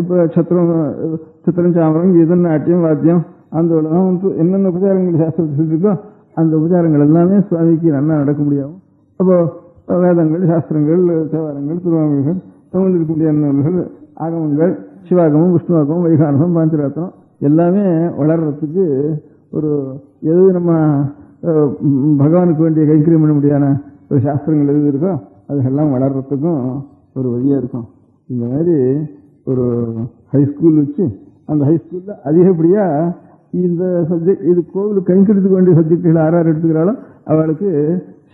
இப்ப சித்திரம் சாமரம் கீதம் நாட்டியம் வாத்தியம் அந்த என்னென்ன உபச்சாரங்கள் சாஸ்திரத்தில் இருக்கோ அந்த உபச்சாரங்கள் எல்லாமே சுவாமிக்கு நன்னா நடக்க முடியும். அப்போ வேதங்கள், சாஸ்திரங்கள், தேவாரங்கள், திருவாமிகள், தமிழ் இருக்கக்கூடிய நூல்கள், ஆகமங்கள், சிவாகமம், விஷ்ணுவாகமம், வைகானகம், பாஞ்சராத்திரம் எல்லாமே வளர்றதுக்கு ஒரு எது நம்ம பகவானுக்கு வேண்டிய கைங்கரியம் பண்ண முடியாத ஒரு சாஸ்திரங்கள் எது இருக்கோ அதுக்கெல்லாம் வளர்றதுக்கும் ஒரு வழியா இருக்கும். இந்த மாதிரி ஒரு ஹைஸ்கூல் வச்சு அந்த ஹைஸ்கூல்ல அதிகப்படியா இந்த சப்ஜெக்ட் இது கோவிலுக்கு கைங்கரித்துக்கு வேண்டிய சப்ஜெக்டுகள் யார் எடுத்துக்கிறாலும் அவளுக்கு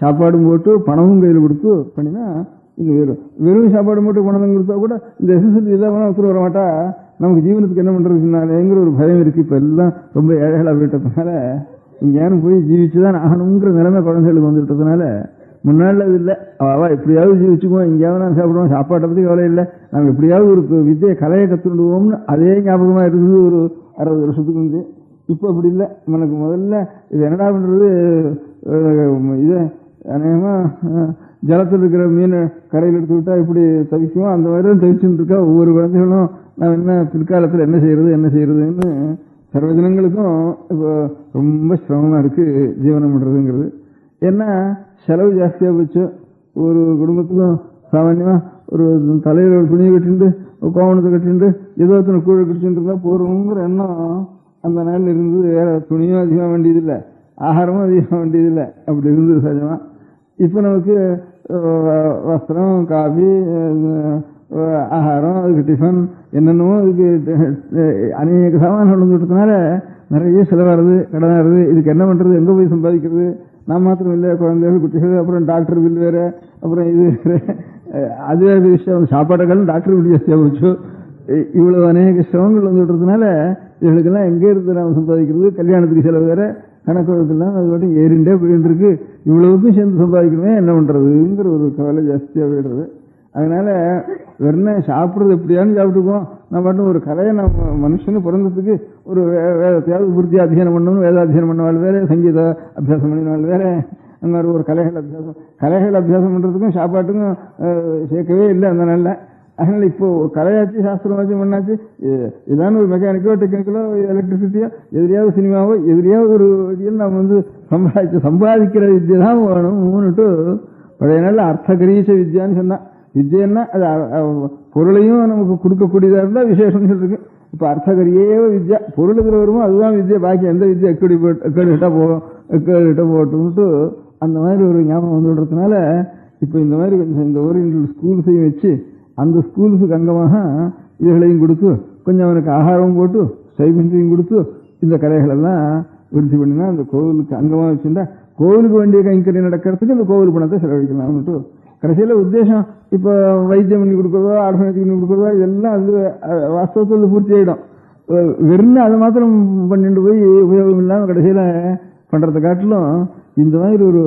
சாப்பாடும் போட்டு பணமும் கையில் கொடுத்து பண்ணினா இது வெறும் சாப்பாடு போட்டு பணம் கொடுத்தா கூட இந்த எஸ்எஸ்எல் இல்லாம ஒருத்தர் வர மாட்டா நமக்கு ஜீவனத்துக்கு என்ன பண்றதுனாலேங்கிற ஒரு பயம் இருக்கு. இப்ப எல்லாம் ரொம்ப ஏழைகளா போயிட்டதுனால இங்க யாரும் போய் ஜீவிச்சுதான் ஆகணுங்கிற நிலைமை குழந்தைகளுக்கு வந்துட்டதுனால முன்னாள் அது இல்லை. அவ எப்படியாவது ஜீவிச்சுக்குவோம், எங்கேயாவது நான் சாப்பிடுவோம், சாப்பாட்டை பத்தி கவலை இல்லை, நம்ம எப்படியாவது ஒரு வித்தியை கலையை கத்துடுவோம்னு அதே ஞாபகமா இருக்குது ஒரு 60 வருஷத்துக்கு வந்து. இப்ப அப்படி இல்லை. நமக்கு முதல்ல இது என்னடா பண்றது, இது அநேகமா ஜலத்தில் இருக்கிற மீன் கரையில் எடுத்து விட்டா இப்படி தவிக்குவோம், அந்த மாதிரி தான் தவிச்சுட்டு இருக்கா ஒவ்வொரு குழந்தைகளும். நான் என்ன பிற்காலத்தில் என்ன செய்யறதுன்னு சர்வ ஜனங்களுக்கும் இப்போ ரொம்ப சிரமமா இருக்கு ஜீவனம் பண்றதுங்கிறது. ஏன்னா செலவு ஜாஸ்தியா போச்சு. ஒரு குடும்பத்துக்கும் சாமான்யமா ஒரு தலையில ஒரு துணியை கட்டிண்டு கோவணத்தை கட்டிண்டு ஏதோ கூழ கடிச்சுட்டு இருந்தா போறோங்கிற எண்ணம் அந்த நாளில் இருந்து. வேற துணியும் அதிகமாக வேண்டியதில்லை, ஆகாரமும் அதிகமாக வேண்டியதில்லை, அப்படி இருந்தது சகஜமா. இப்ப நமக்கு வஸ்திரம், காபி, ஆகாரம், அதுக்கு டிஃபன் என்னென்னமோ அதுக்கு அநேக சாமான்கள் வந்துட்டதுனால நிறைய செலவாகிறது, கடனாகிறது. இதுக்கு என்ன பண்றது, எங்க போய் சம்பாதிக்கிறது? நான் மாத்திரம் இல்லை, குழந்தைகள், குட்டிகள், அப்புறம் டாக்டர் பில் வேற, அப்புறம் இது அது வேற விஷயம். சாப்பாட்டுக்காலும் டாக்டர் பில் ஜாஸ்தியாக போச்சு. இவ்வளவு அநேக சிரமங்கள் வந்துட்டதுனால இவர்களுக்கெல்லாம் எங்கே இருந்து நாம் சம்பாதிக்கிறது? கல்யாணத்துக்கு செலவு வேற, கணக்கு வழக்கெல்லாம் அது மட்டும் ஏறிண்டே போயிட்டு இருக்கு. இவ்வளவுக்கும் சேர்ந்து சம்பாதிக்கணுமே, என்ன பண்றதுங்கிற ஒரு கவலை ஜாஸ்தியாக போயிடுறது. அதனால வெறும் சாப்பிட்றது எப்படியான்னு சாப்பிட்டுக்குவோம். நம்ம மட்டும் ஒரு கலையை நம்ம மனுஷனு பிறந்ததுக்கு ஒரு வேதத்தையாவது பூர்த்தி அத்தியனம் பண்ணணும், வேதாத்தியனம் பண்ணவாள் வேற, சங்கீத அபியாசம் பண்ணினாள் வேற, அந்த மாதிரி ஒரு கலைகள் அபியாசம் பண்றதுக்கும் சாப்பாட்டுக்கும் சேர்க்கவே இல்லை அந்த நாள்ல. அதனால இப்போ கலையாச்சு, சாஸ்திரமாச்சு, பண்ணாச்சு, ஏதாவது ஒரு மெக்கானிக்கோ, டெக்னிக்கலோ, எலக்ட்ரிசிட்டியோ, எதிரியாவது சினிமாவோ, எதிரியாவது ஒரு வழியில் நம்ம சம்பாதிக்கிற வித்தியை தான் வேணும்னுட்டு பழைய நாள்ல அர்த்தகரீச வித்யான்னு சொன்னா. வித்யன்னா அது பொருளையும் நமக்கு கொடுக்கக்கூடியதா இருந்தா விசேஷம்னு சொல்லிருக்கு. இப்ப அர்த்தகரியே வித்யா, பொருள் இதுல வருமோ அதுதான் வித்யா, பாக்கி எந்த வித்யா எக்கடிட்டா போட்டும்ட்டு அந்த மாதிரி ஒரு ஞாபகம் வந்து விடுறதுனால இப்ப இந்த மாதிரி இந்த ஓரியன்டல் ஸ்கூல்ஸையும் வச்சு அந்த ஸ்கூல்ஸுக்கு அங்கமாக இதுகளையும் கொடுத்து கொஞ்சம் அவனுக்கு ஆகாரமும் போட்டு ஸ்டைபெண்டையும் கொடுத்து இந்த கலைகள் எல்லாம் விருத்தி பண்ணினா அந்த கோவிலுக்கு அங்கமாக வச்சுட்டா கோவிலுக்கு வேண்டிய கைங்கரியம் நடக்கிறதுக்கு இந்த கோவில் பணத்தை செலவழிக்கலாம்னுட்டு கடைசியில உத்தேசம் இப்ப வைத்தியம் பண்ணி கொடுக்கறதோ, ஆர்கனைஸ் பண்ணி கொடுக்கறதோ இதெல்லாம் அது வாஸ்தவத்தில் பூர்த்தி ஆயிடும். வெறும் அதை மாத்திரம் பண்ணிட்டு போய் உபயோகம் இல்லாம கடைசியில பண்றதை காட்டிலும் இந்த மாதிரி ஒரு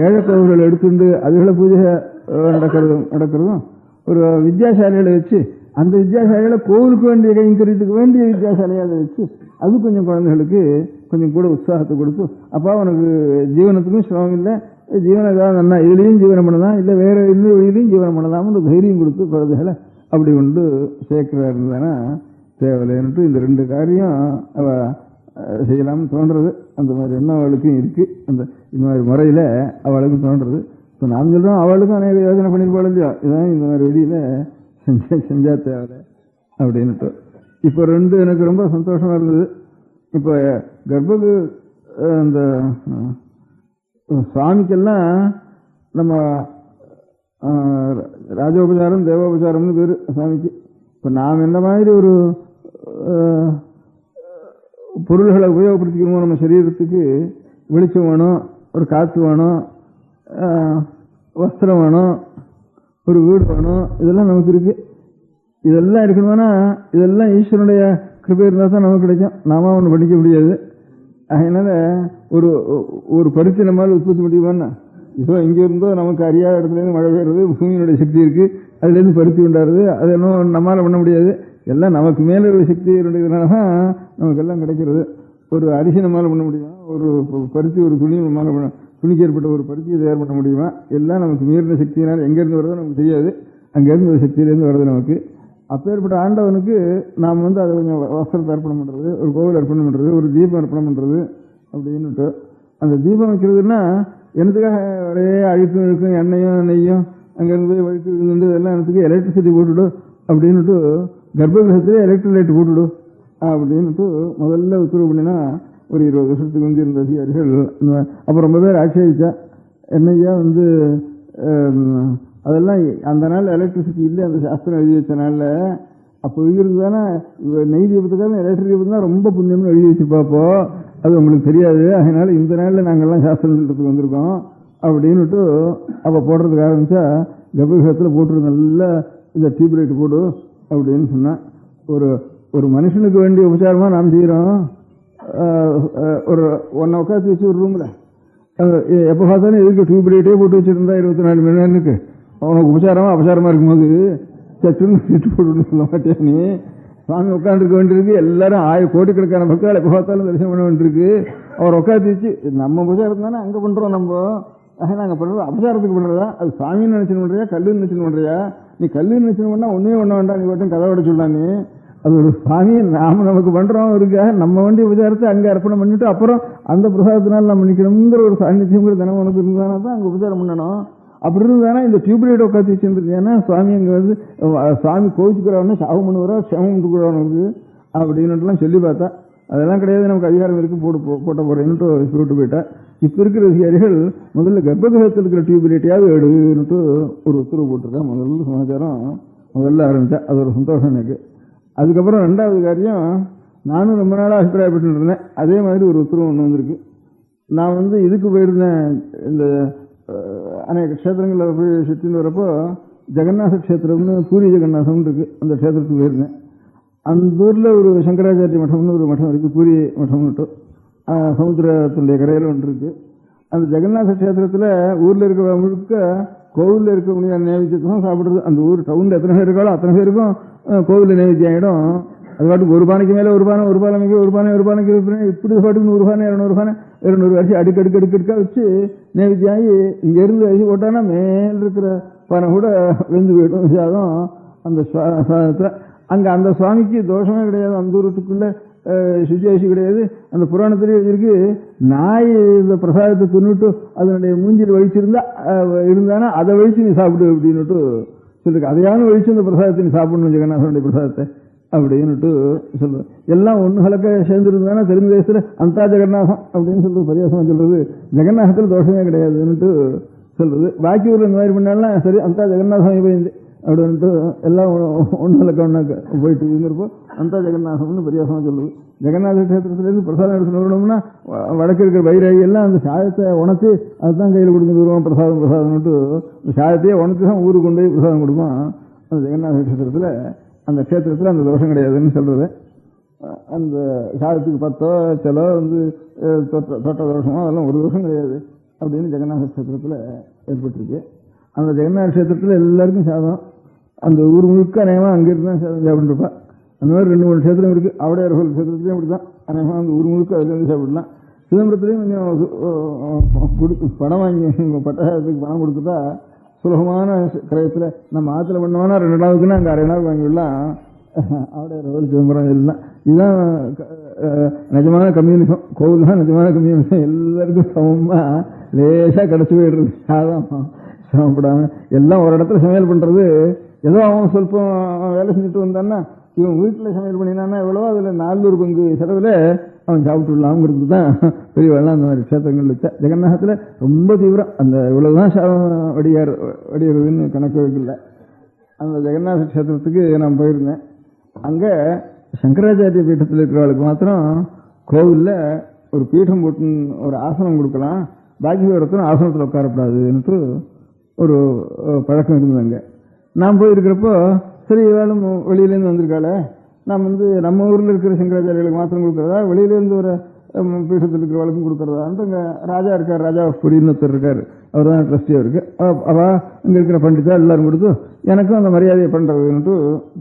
ஏழை கோவில்கள் எடுத்துட்டு அதுகளை பூஜை நடக்கிறதும் ஒரு வித்யாசாலைகளை வச்சு அந்த வித்யாசாலையில கோவிலுக்கு வேண்டிய கைங்கரியத்துக்கு வேண்டிய வித்யாசாலையை அதை வச்சு அது கொஞ்சம் குழந்தைகளுக்கு கொஞ்சம் கூட உற்சாகத்தை கொடுத்து அப்பா உனக்கு ஜீவனத்துக்கும் சிரமம் இல்லை, ஜீவனம் ஏதாவது இதுலேயும் ஜீவனம் பண்ணலாம், இல்லை வேற இன்னொரு வழியிலையும் ஜீவனம் பண்ணலாம்னு தைரியம் கொடுத்து குழந்தைகளை அப்படி கொண்டு சேர்க்கிறாரு தானே தேவையில்லைன்ட்டு இந்த 2 காரியம் அவ செய்யலாம்னு தோன்றது. அந்த மாதிரி எண்ணம் அவளுக்கும் இருக்கு. இந்த மாதிரி முறையில் அவளுக்கும் தோன்றது. இப்போ நாம் சொல்கிறோம் அவளுக்கும் அநேக யோசனை பண்ணியிருப்பாள் இல்லையா, இதான் இந்த மாதிரி வெளியில் செஞ்சா தேவை அப்படின்ட்டு. இப்போ 2 எனக்கு ரொம்ப சந்தோஷமாக இருந்தது. இப்போ கர்ப்பகு அந்த சுவாமிக்கெல்லாம் நம்ம ராஜோபசாரம் தேவோபசாரம்னு பேர் சுவாமிக்கு. இப்போ நாம் எந்த மாதிரி ஒரு பொருள்களை உபயோகப்படுத்திக்கிறோமோ நம்ம சரீரத்துக்கு வெளிச்சம் வேணும், ஒரு காற்று வேணும், வஸ்திரம் வேணும், ஒரு வீடு வேணும், இதெல்லாம் நமக்கு இருக்கு. இதெல்லாம் இருக்கணும்னா இதெல்லாம் ஈஸ்வரனுடைய கிருபை இருந்தால் தான் நமக்கு கிடைக்கும். நாம ஒன்று படிக்க முடியாது. அதனால ஒரு பருத்தி நம்மளால் உற்பத்தி முடியுமான்னா இப்போ இங்கே இருந்தோ நமக்கு அறியாத இடத்துலேருந்து மழை பெய்யுறது, பூமியினுடைய சக்தி இருக்கு, அதுலேருந்து பருத்தி உண்டாடுறது, அது இன்னும் நம்மளால் பண்ண முடியாது. எல்லாம் நமக்கு மேலே ஒரு சக்தி இருந்ததுனால தான் நமக்கு எல்லாம் கிடைக்கிறது. ஒரு அரிசி நம்மளால் பண்ண முடியுமா, ஒரு பருத்தி ஒரு துணி நம்மளால் துணிக்கு ஏற்பட்ட ஒரு பருத்தியை தயார் பண்ண முடியுமா? எல்லாம் நமக்கு மீறின சக்தியினால் எங்கேருந்து வருதோ நமக்கு தெரியாது. அங்கேருந்து ஒரு சக்தியிலேருந்து வருது நமக்கு. அப்பேற்பட்ட ஆண்டவனுக்கு நாம் அதை கொஞ்சம் வஸ்திரத்தை அர்ப்பணம் பண்ணுறது, ஒரு கோவில் அர்ப்பணம் பண்ணுறது, ஒரு தீபம் அர்ப்பணம் பண்ணுறது அப்படின்னுட்டு. அந்த தீபம் வைக்கிறதுனா எனத்துக்காக ஒரே அழுக்கும் இருக்கும் எண்ணெயும் நெய்யும் அங்கேருந்து போய் வழுக்கு இருந்து இதெல்லாம் எனக்கு எலக்ட்ரிசிட்டி போட்டுவிடு அப்படின்னுட்டு கர்ப்பகிரகத்திலே எலக்ட்ரிக் லைட் போட்டுவிடு அப்படின்னுட்டு முதல்ல உத்தரவு பண்ணினா ஒரு 20 வருஷத்துக்கு வந்து இருந்த அதிகாரிகள். அப்போ ரொம்ப பேர் ஆட்சேபிச்சா என்னையா அதெல்லாம் அந்த நாள் எலக்ட்ரிசிட்டி இல்லை, அந்த சாஸ்திரம் எழுதி வச்ச நாளில். அப்போ எழுதியிருந்தானே நெய் தீபத்துக்காக எலக்ட்ரிக் தீபம் தான் ரொம்ப புண்ணியம்னு எழுதி வச்சுப்பாப்போ அது உங்களுக்கு தெரியாது. அதனால இந்த நாளில் நாங்கள்லாம் சாஸ்திரம் சொல்றதுக்கு வந்திருக்கோம் அப்படின்னுட்டு அப்போ போடுறதுக்கு ஆரம்பிச்சா கர்ப்பகிரகத்தில் போட்டுரு நல்லா இந்த டியூப்லைட் போடு அப்படின்னு சொன்னான். ஒரு மனுஷனுக்கு வேண்டிய உபச்சாரமாக நாம் செய்கிறோம். ஒரு 1 உட்காந்து வச்சு ஒரு ரூமில் எப்போ பார்த்தாலும் எதுக்கு டியூப்லைட்டே போட்டு வச்சுருந்தா 24 மணி நேரத்துக்கு அவனுக்கு உபச்சாரமாக அபசாரமாக இருக்கும்போது சட்டுன்னு விட்டு போட்டு சொல்ல மாட்டேன். நீ சுவாமி உட்காந்துருக்க வேண்டியிருக்கு. எல்லாரும் கோடிக்கணக்கான மக்கள் எப்போ பார்த்தாலும் தரிசனம் பண்ண வேண்டியிருக்கு. அவர் உட்காந்து வச்சு நம்ம உபச்சாரம் தானே அங்கே பண்ணுறோம். நம்ம நாங்கள் பண்ணுறோம் அபசாரத்துக்கு பண்ணுறதா? அது சாமின்னு நினைச்சுன்னு பண்ணுறியா, கல்லுன்னு நினைச்சுன்னு பண்ணுறியா? நீ கல்லுன்னு நினைச்சுன்னு பண்ணால் ஒன்றுமே பண்ண வேண்டாம், நீ மட்டும் கதை விட சொல்லலாம். நீ அது ஒரு சாமி நாம் நமக்கு பண்ணுறோம் இருக்கா, நம்ம வேண்டிய உபச்சாரத்தை அங்கே அர்ப்பணம் பண்ணிட்டு அப்புறம் அந்த பிரசாதத்தினால் நம்ம நிற்கணுங்கிற ஒரு சாநித்தியங்கிற தினம் உனக்கு இருந்தானா தான் அங்கே உபச்சாரம் பண்ணணும். அப்படி இருந்தானா இந்த டியூப்லைட் உட்காந்து வச்சுருந்துருக்கேன்னா சுவாமி அங்கே வந்து சுவாமி கோவிச்சுக்கிறவனே சாவு பண்ணுவாரா சேமம் கொடுக்குறவனுக்கு அப்படின்னுட்டுலாம் சொல்லி பார்த்தா அதெல்லாம் கிடையாது, நமக்கு அதிகாரம் இருக்கு போட்ட போறேன்னுட்டு சொல்லிட்டு போயிட்டா. இப்போ இருக்கிற அதிகாரிகள் முதல்ல கர்ப்பகிரகத்தில் இருக்கிற டியூப்லைட்டையாவது எடுன்னுட்டு ஒரு உத்தரவு போட்டிருக்கா. முதல்ல சமாச்சாரம் முதல்ல ஆரம்பித்தா. அது ஒரு சந்தோஷம் எனக்கு. அதுக்கப்புறம் 2வது காரியம், நானும் ரொம்ப நாளாக அபிப்பிராயப்பட்டு இருந்தேன். அதே மாதிரி ஒரு உத்தரவு ஒன்று வந்திருக்கு. நான் வந்து இதுக்கு போயிருந்தேன், இந்த அநேக க்ஷேத்திரங்களில் போய் சுற்றின்னு வரப்போ ஜெகநாத க்ஷேத்திரம்னு பூரி ஜெகநாதம்னு இருக்கு, அந்த க்ஷேத்திரத்துக்கு போயிருந்தேன். அந்த ஊரில் ஒரு சங்கராச்சாரிய மட்டம்னு ஒரு மட்டம் இருக்குது, பூரி மட்டம் மட்டும் சமுத்திரத்தினுடைய கரையில் ஒன்று இருக்குது. அந்த ஜெகநாத க்ஷேத்திரத்தில் ஊரில் இருக்கிற முழுக்க கோவிலில் இருக்கக்கூடிய நைவேத்தியத்தான் சாப்பிட்றது. அந்த ஊர் டவுனில் எத்தனை பேர் இருக்காளோ அத்தனை பேருக்கும் கோவிலில் நைவேத்தியம் ஆகிடும். அது பாட்டுக்கு ஒரு பானைக்கு மேலே ஒரு பானை, ஒரு பானைக்கு ஒரு பானை, ஒரு பானைக்கு இப்படி பாட்டுக்கு 100 பானை 200 பானை 200 வரிசை அடுக்கடுக்கா வச்சு நைவேத்தியம் ஆகி இங்கேருந்து அரிசி போட்டானா மேல் இருக்கிற பானை கூட வெந்து போயிடும் சாதம் அந்த சாதத்தில். அங்கே அந்த சுவாமிக்கு தோஷமே கிடையாது, அந்த ஊரத்துக்குள்ள சுஜேஷி கிடையாது. அந்த புராணத்திலே இருக்கு, நாய் இந்த பிரசாதத்தை தின்னுட்டு அதனுடைய மூஞ்சில் வழிச்சிருந்தா இருந்தானா அதை வழிச்சு நீ சாப்பிடு அப்படின்னுட்டு சொல்லிருக்கு. அதையான வழிச்சு அந்த பிரசாதத்தை நீ சாப்பிடணும், ஜெகநாதனுடைய பிரசாதத்தை அப்படின்னுட்டு சொல்லுவேன். எல்லாம் ஒன்று கலக்க சேர்ந்துருந்தானா தெலுங்கு தேசத்தில் அந்த ஜெகநாதம் அப்படின்னு சொல்றது பரியாசமாக சொல்றது. ஜெகநாதத்தில் தோஷமே கிடையாதுன்னுட்டு சொல்றது. பாக்கி ஊரில் இந்த மாதிரி பண்ணாலும் சரி அந்த ஜெகநாதம் போயிருந்து அப்படின்ட்டு எல்லாம் ஒன்று கலக்க ஒன்றாக்க போயிட்டு இருந்திருப்போ அந்த ஜெகநாதம்னு பரியாசமாக சொல்லுது. ஜெகநாத கஷேத்திரத்திலேருந்து பிரசாதம் எடுத்துன்னு வரணும்னா வடக்கு இருக்கிற பைராகி எல்லாம் அந்த சாதத்தை உணர்த்தி அதுதான் கையில் கொடுத்துட்டு வருவோம். பிரசாதம்னுட்டு சாதத்தையே உணர்த்தி தான் ஊருக்கு கொண்டு போய் பிரசாதம் கொடுப்போம். அந்த ஜெகநாத கஷேத்திரத்தில் அந்த க்ஷேத்திரத்தில் அந்த தோஷம் கிடையாதுன்னு சொல்றது. அந்த சாதத்துக்கு 10 சில வந்து தொட்ட தோஷமோ அதெல்லாம் ஒரு தோஷம் கிடையாது அப்படின்னு ஜெகநாத கஷேத்திரத்தில் ஏற்பட்டிருக்கு. அந்த ஜெகநாத கஷேத்திரத்தில் எல்லாருக்கும் சாதம். அந்த ஊர் முழுக்க அநேகமாக அங்கிருந்து தான் சாதம் சாப்பிட்டுருப்பா. அந்த மாதிரி 2-3 கஷேத்திரம் இருக்குது. அவடையார் கஷேத்திரத்துலேயும் அப்படி தான் அநேகமாக அந்த ஊர் முழுக்க அதுலேருந்து சாப்பிடலாம். சிதம்பரத்துலேயும் கொஞ்சம் பணம் வாங்கி பட்டாயத்துக்கு பணம் கொடுத்துட்டா சுலபமான கிரயத்தில் நம்ம ஆற்றுல பண்ணோம்னா 2 நாளுக்குன்னா அங்கே 1/2 நாள் வாங்கிவிடலாம். அவடையார் சிதம்பரம் எல்லாம் இதுதான் நிஜமான கம்யூனிசம். கோவில் தான் நிஜமான கம்யூனிசம். எல்லாருக்கும் சமமாக லேசாக கிடச்சி போயிடுறது. சாதம் சிரமப்படாம எல்லாம் ஒரு இடத்துல சமையல் பண்ணுறது. ஏதோ அவன் சொல்பம் வேலை செஞ்சுட்டு வந்தான்னா இவன் வீட்டில் சமையல் பண்ணினான்னா எவ்வளவோ அதில் 400 பங்கு செலவில் அவன் சாப்பிட்டு விடலாம்ங்கிறது தான் பெரிய வெள்ளம். அந்த மாதிரி க்ஷேத்திரங்கள் வச்சா ஜெகநாதத்தில் ரொம்ப தீவிரம். அந்த இவ்வளவுதான் வடிகிறதுன்னு கணக்கு இல்லை. அந்த ஜெகநாத க்ஷேத்திரத்துக்கு நான் போயிருந்தேன். அங்கே சங்கராச்சாரிய பீட்டத்தில் இருக்கிறவளுக்கு மாத்திரம் கோவிலில் ஒரு பீடம் போட்டு ஒரு ஆசனம் கொடுக்கலாம், பாக்கி ஒருத்தரும் ஆசனத்தில் உட்காரப்படாதுன்ட்டு ஒரு பழக்கம் இருந்தது. அங்கே நான் போயிருக்கிறப்போ சரி இவாளும் வெளியிலேருந்து வந்திருக்காளே, நாம் நம்ம ஊரில் இருக்கிற சங்கராச்சாரிகளுக்கு மாத்திரம் கொடுக்குறதா, வெளியிலேருந்து ஒரு பீடத்தில் இருக்கிறவளுக்கும் கொடுக்குறதான்ட்டு அங்கே ராஜா இருக்கார், ராஜா புரின்னு ஒருத்தர் இருக்கார், அவர் தான் ட்ரஸ்டியாக இருக்கு. அவள் இங்கே இருக்கிற பண்டிதா எல்லாரும் கொடுத்து எனக்கும் அந்த மரியாதையை பண்ணுறதுன்ட்டு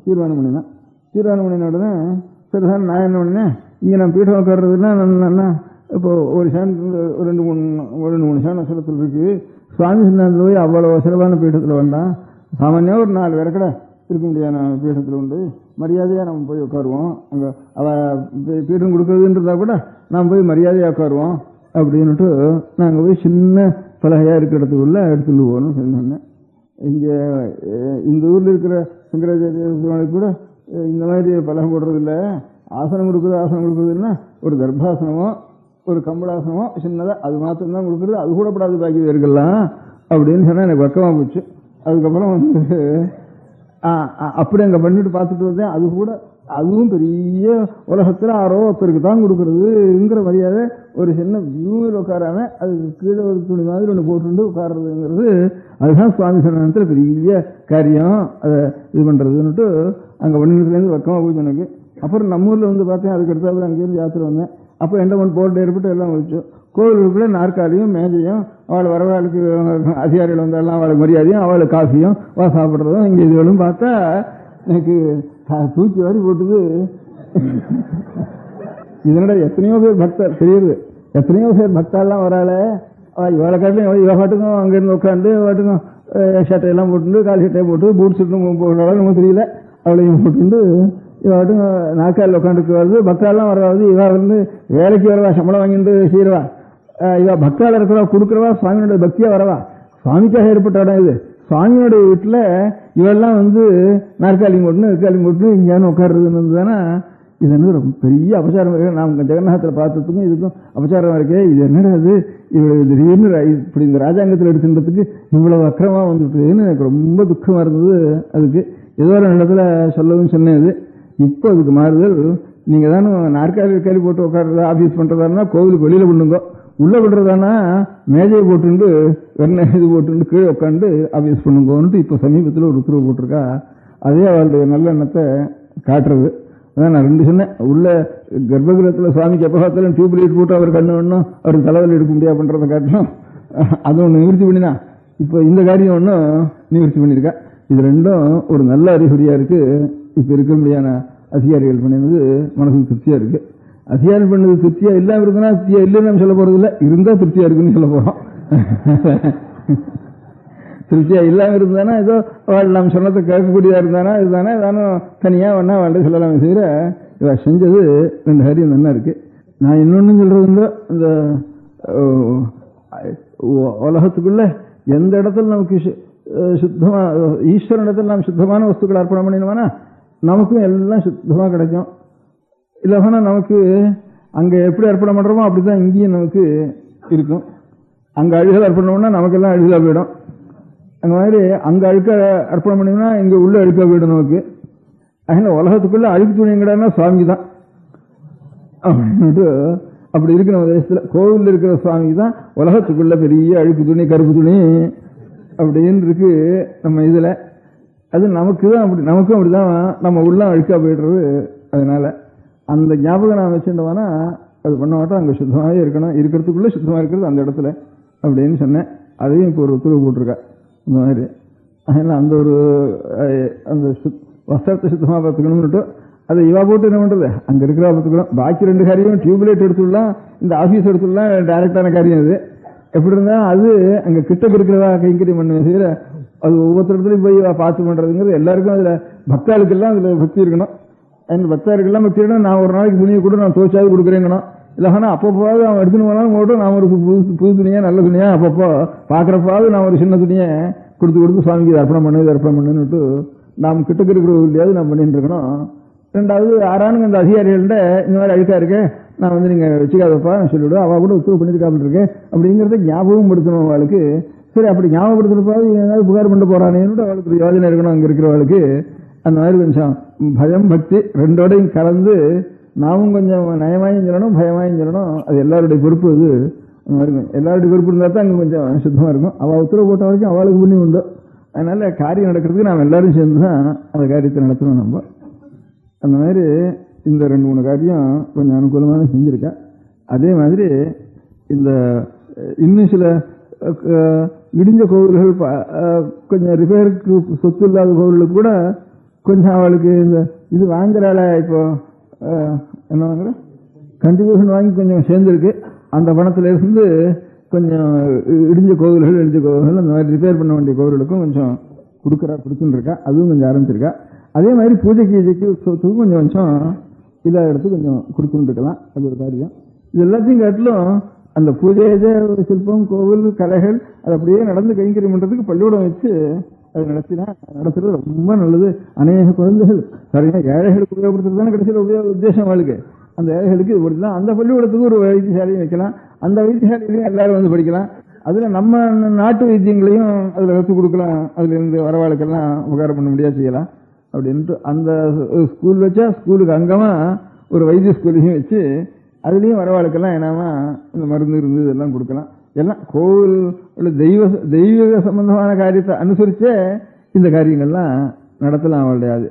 தீர்மானம் பண்ணினேன். தீர்மானம் பண்ணின உடனே சரிதான் நான் என்ன பண்ணேன், இங்கே நான் பீடம் உட்காடுறதுன்னா நல்லா இப்போ ஒரு ஒரு 2-3 சேனத்தில் இருக்குது. சுவாமி சிந்தாந்தில் போய் அவ்வளோ சிறப்பான பீடத்தில் வேண்டாம், சாமானியாக ஒரு 4 பேரை கடை இருக்க முடியாத பீடத்தில் உண்டு, மரியாதையாக நம்ம போய் உட்காருவோம். அங்கே அவள் பீடம் கொடுக்குறதுன்றதா கூட நாம் போய் மரியாதையாக உட்காருவோம் அப்படின்னுட்டு நாங்கள் போய் சின்ன பலகையாக இருக்கிற இடத்துக்குள்ள எடுத்துள்ளுவோம்னு சொன்னேன். இங்கே இந்த ஊரில் இருக்கிற சங்கராச்சாரிய கூட இந்த மாதிரி பலகை போடுறதில்ல, ஆசனம் கொடுக்குறதுன்னா ஒரு கர்ப்பாசனமோ ஒரு கம்பளாசனமோ சின்னதாக அது மாத்திரம்தான் கொடுக்குறது, அது கூட படாது பாக்கி இருக்கலாம் அப்படின்னு சொன்னால் எனக்கு வெக்கமாக போச்சு. அதுக்கப்புறம் அப்படி அங்கே பண்ணிட்டு பார்த்துட்டு வந்தேன். அது கூட அதுவும் பெரிய உலகத்தில் ஒருத்தருக்கு தான் கொடுக்குறதுங்கிற மரியாதை ஒரு சின்ன வியூவில் உட்காராம அதுக்கு கீழே ஒரு துணி மாதிரி ஒன்று போட்டு உட்கார்றதுங்கிறது அதுதான் சுவாமி சரணத்தில் பெரிய காரியம். அதை இது பண்ணுறதுன்னுட்டு அங்கே பண்ணிட்டுலேருந்து வெக்கமாக போச்சு எனக்கு. அப்புறம் நம்ம ஊரில் பார்த்தேன். அதுக்கு அடுத்தாப்புல அங்கேருந்து யாத்திரை வந்தேன். அப்போ எண்டமெண்ட் போர்டு ஏற்பட்டு எல்லாம் வச்சோம். கோவிலுக்குள்ளே நாற்காலியும் மேஜையும் அவளை வரவாளுக்கு அதிகாரிகள் வந்தாலும் அவளுக்கு மரியாதையும் அவளுக்கு காஃபியும் சாப்பிட்றதும் இங்கே இதுகளும் பார்த்தா எனக்கு தூக்கி வாரி போட்டுது. இதனோட எத்தனையோ பேர் பக்தர் தெரியுது, எத்தனையோ பேர் பக்தாலாம் வராள இவளை காட்டிலும் இவ பாட்டுக்கும் அங்கேருந்து உட்காந்து பாட்டுக்கும் ஷர்ட்டையெல்லாம் போட்டு கால் ஷர்ட்டை போட்டு பூட் ஷர்ட்டும் போடுறாலும் நமக்கு தெரியல, அவளையும் போட்டு இவாட்டும் நாற்காலில் உட்காந்துக்கு வருது. பக்தாலாம் வராது, இவா வேலைக்கு வரவா, சம்பளம் வாங்கிட்டு செய்யறவா, இவா பக்தால இருக்கிறவா கொடுக்குறவா, சுவாமியோட பக்தியா வரவா, சுவாமிக்காக ஏற்பட்ட இடம் இது. சுவாமியோட வீட்டில் இவெல்லாம் நாற்காலி போட்டு இங்கேயானு உட்காடுறதுன்னு தானே இது ரொம்ப பெரிய அபச்சாரம் இருக்கு. நாம் ஜெகநாதத்தில் பார்த்ததுக்கும் இதுக்கும் அபச்சாரம் இருக்கே, இது என்னடா அது இவ்வளவு திடீர்னு இப்படி இந்த ராஜாங்கத்தில் எடுத்துன்றதுக்கு இவ்வளவு அக்கிரமா வந்துட்டுன்னு எனக்கு ரொம்ப துக்கமாக இருந்தது. அதுக்கு ஏதோ ஒரு இடத்துல சொல்லவும் சொன்னது. இப்போ அதுக்கு மாறுதல், நீங்கள் தானே நாற்காலி போட்டு உட்காடுறதா ஆஃபீஸ் பண்ணுறதானா கோவிலுக்கு வெளியில் பண்ணுங்க, உள்ளே விடுறதானா மேஜையை போட்டுண்டு வெண்ணெய் இது போட்டு கீழே உட்காந்து ஆஃபீஸ் பண்ணுங்கன்ட்டு இப்போ சமீபத்தில் ஒரு உத்தரவு போட்டிருக்கா. அதே அவளுடைய நல்ல எண்ணத்தை காட்டுறது. அதான் நான் 2 சொன்னேன். உள்ள கர்ப்பகிரகத்தில் சுவாமிக்கு எப்போ பார்த்தாலும் டியூப் லைட் போட்டு அவர் கண்ணு ஒன்றும் அவர் தலைவலி எடுக்க முடியாது பண்ணுறதை காட்டணும். அது ஒன்று நிவர்த்தி பண்ணினா இப்போ இந்த காரியம் ஒன்றும் நிவர்த்தி பண்ணியிருக்கா. இது 2ம் ஒரு நல்ல அறிகுறியாக இருக்குது. இப்போ இருக்க முடியாத அதிகாரிகள் பண்ணினது மனசுக்கு திருப்தியாக இருக்குது. அதிகாரம் பண்ணது திருப்தியா இல்லாம இருக்குன்னா திருப்தியா இல்லைன்னு நம்ம சொல்ல போறது இல்லை, இருந்தா திருப்தியா இருக்குன்னு சொல்ல போறோம். திருப்தியா இல்லாம இருந்தானா ஏதோ நாம் சொன்னதை கேட்கக்கூடியதா இருந்தானா இதுதானே ஏதானும் தனியா வேணா வாழ்க்கை சொல்லலாமே செய்யற இவ செஞ்சது 2 காரியம் நல்லா இருக்கு. நான் இன்னொன்னு சொல்றது இந்த உலகத்துக்குள்ள எந்த இடத்துல நமக்கு சுத்தமா ஈஸ்வரன் இடத்துல நாம் சுத்தமான வஸ்துக்களை அர்ப்பணம் பண்ணினோம்னா நமக்கும் எல்லாம் சுத்தமா கிடைக்கும். இல்லைன்னா நமக்கு அங்கே எப்படி அர்ப்பணம் பண்ணுறோமோ அப்படி தான் இங்கேயும் நமக்கு இருக்கும். அங்கே அழுகல் அர்ப்பணம்னா நமக்கெல்லாம் அழுகலாக போயிடும். அந்த மாதிரி அங்கே அழுக்க அர்ப்பணம் பண்ணிங்கன்னா இங்கே உள்ள அழுக்காக போயிடும் நமக்கு. அதனால் உலகத்துக்குள்ளே அழுக்கு துணி எங்கடான்னா சுவாமிக்கு தான் அப்படின்ட்டு அப்படி இருக்கு நம்ம தேசத்தில். கோவிலில் இருக்கிற சுவாமிக்கு தான் உலகத்துக்குள்ள பெரிய அழுக்கு துணி கருப்பு துணி அப்படின்னு இருக்கு நம்ம இதில். அது நமக்கு தான் அப்படி, நமக்கும் அப்படி தான் நம்ம உள்ள அழுக்காக போயிடுறது. அதனால அந்த ஞாபகம் நான் வச்சுட்டோம்னா அது பண்ண மாட்டோம். அங்கே சுத்தமாகவே இருக்கணும், இருக்கிறதுக்குள்ளே சுத்தமாக இருக்கிறது அந்த இடத்துல அப்படின்னு சொன்னேன். அதையும் இப்போ ஒரு உத்தரவு போட்டிருக்கா. இந்த மாதிரி. அதனால் அந்த ஒரு அந்த வஸ்திரத்தை சுத்தமாக பார்த்துக்கணும்னுட்டு அதை இவா போட்டு என்ன பண்ணுறது, அங்கே இருக்கிற பார்த்துக்கணும். பாக்கி 2 காரியம் டியூப்லைட் எடுத்துடலாம், இந்த ஆஃபீஸ் எடுத்துடலாம், டைரக்டான காரியம் அது. எப்படி இருந்தால் அது அங்கே கிட்டக்கு இருக்கிறதா கைங்கரியம் பண்ணுவேன் செய்கிற அது ஒவ்வொருத்தரத்துலையும் போய் பார்த்து பண்ணுறதுங்கிறது எல்லாருக்கும் அதில் பக்தாளுக்கெல்லாம் அதில் பக்தி இருக்கணும். அந்த பக்தாளுக்கெல்லாம் பக்தி இருக்கணும். நான் ஒரு நாளைக்கு துணியை கூட நான் துவைச்சாவது கொடுக்குறேங்கண்ணா, இல்லைன்னா அப்பப்போது அவன் எடுத்துன்னு போனாலும் போட்டும் நான் ஒரு புது துணியாக நல்ல துணியாக அப்பப்போ பார்க்குறப்பாவது நான் ஒரு சின்ன துணியை கொடுத்து சுவாமிக்கு அர்ப்பணம் பண்ணுன்னுட்டு நாம் கிட்டக்கு இருக்கிற இல்லையாவது நான் பண்ணிட்டு இருக்கணும். 2வது யாரானுங்க அந்த அதிகாரிகள்கிட்ட இந்த மாதிரி அழுக்கா இருக்கு, நான் வந்து நீங்கள் வச்சுக்காதப்பா நான் சொல்லிவிடுவேன், அவள் கூட உத்தரவு பண்ணியிருக்காமல் இருக்கேன் அப்படிங்கிறத ஞாபகம் படுத்தணும் அவளுக்கு. சரி, அப்படி ஞாபகப்படுத்துறப்பாவது ஏதாவது புகார் பண்ண போறானேன்னு அவளுக்கு யோஜனை இருக்கணும். அங்கே இருக்கிறவளுக்கு அந்த மாதிரி கொஞ்சம் பயம் பக்தி 2ஓடையும் கலந்து நாமும் கொஞ்சம் நயமாயும் சொல்லணும், பயமாயும் சொல்லணும். அது எல்லாருடைய பொறுப்பு. அது அந்த மாதிரி எல்லாருடைய பொறுப்பு இருந்தால் தான் அங்கே கொஞ்சம் சுத்தமாக இருக்கும். அவள் உத்தரவு போட்ட வரைக்கும் அவளுக்கு புண்ணியம் உண்டு. அதனால காரியம் நடக்கிறதுக்கு நாம் எல்லாரும் சேர்ந்து தான் அந்த காரியத்தை நடத்தணும். நம்ம அந்த மாதிரி இந்த 2-3 காரியம் கொஞ்சம் அனுகூலமாக செஞ்சுருக்கா. அதே மாதிரி இந்த இன்னும் சில இடிஞ்ச கோவில்கள் கொஞ்சம் ரிப்பேருக்கு சொத்து இல்லாத கோவில்களுக்கு கூட கொஞ்சம் அவளுக்கு இந்த இது வாங்குறாள, இப்போ என்ன வாங்குற கண்டிபியூஷன் வாங்கி கொஞ்சம் சேர்ந்துருக்கு. அந்த பணத்தில் இருந்து கொஞ்சம் இடிஞ்ச கோவில்கள் அந்த மாதிரி ரிப்பேர் பண்ண வேண்டிய கோவில்களுக்கும் கொஞ்சம் கொடுத்துன்னு இருக்கா. அதுவும் கொஞ்சம் ஆரம்பிச்சிருக்கா. அதே மாதிரி பூஜைக்கு சொத்துக்கும் கொஞ்சம் இதாக எடுத்து கொஞ்சம் கொடுத்துட்டு இருக்கலாம். அது ஒரு காரியம். இது எல்லாத்தையும் காட்டிலும் அந்த பூஜை சிற்பம் கோவில் கலைகள் அது அப்படியே நடந்து கைங்கரியம் பண்றதுக்கு பள்ளிக்கூடம் வச்சு அது நடத்துறது ரொம்ப நல்லது. அநேக குழந்தைகள் சரியா ஏழைகளுக்கு உபயோகப்படுத்துறது தானே கடைசியில் உத்தேசம் அவளுக்கு. அந்த ஏழைகளுக்கு இது படிக்கலாம். அந்த பள்ளிக்கூடத்துக்கு ஒரு வைத்தியசாலையும் வைக்கலாம். அந்த வைத்தியசாலையிலையும் எல்லாரும் வந்து படிக்கலாம். அதில் நம்ம நாட்டு வைத்தியங்களையும் அதில் கற்றுக் கொடுக்கலாம். அதுல இருந்து வரவாளுக்கெல்லாம் உபகாரம் பண்ண முடியாது செய்யலாம் அப்படின்ட்டு அந்த ஸ்கூல் வச்சா ஸ்கூலுக்கு அங்கமா ஒரு வைத்திய ஸ்கூலையும் வச்சு அதுலேயும் வரவாளுக்கெல்லாம் என்னமா இந்த மருந்து இருந்து இதெல்லாம் கொடுக்கலாம். எல்லாம் கோவில் தெய்வீக சம்பந்தமான காரியத்தை அனுசரிச்சே இந்த காரியங்கள்லாம் நடத்தலாம். அவளுடைய அது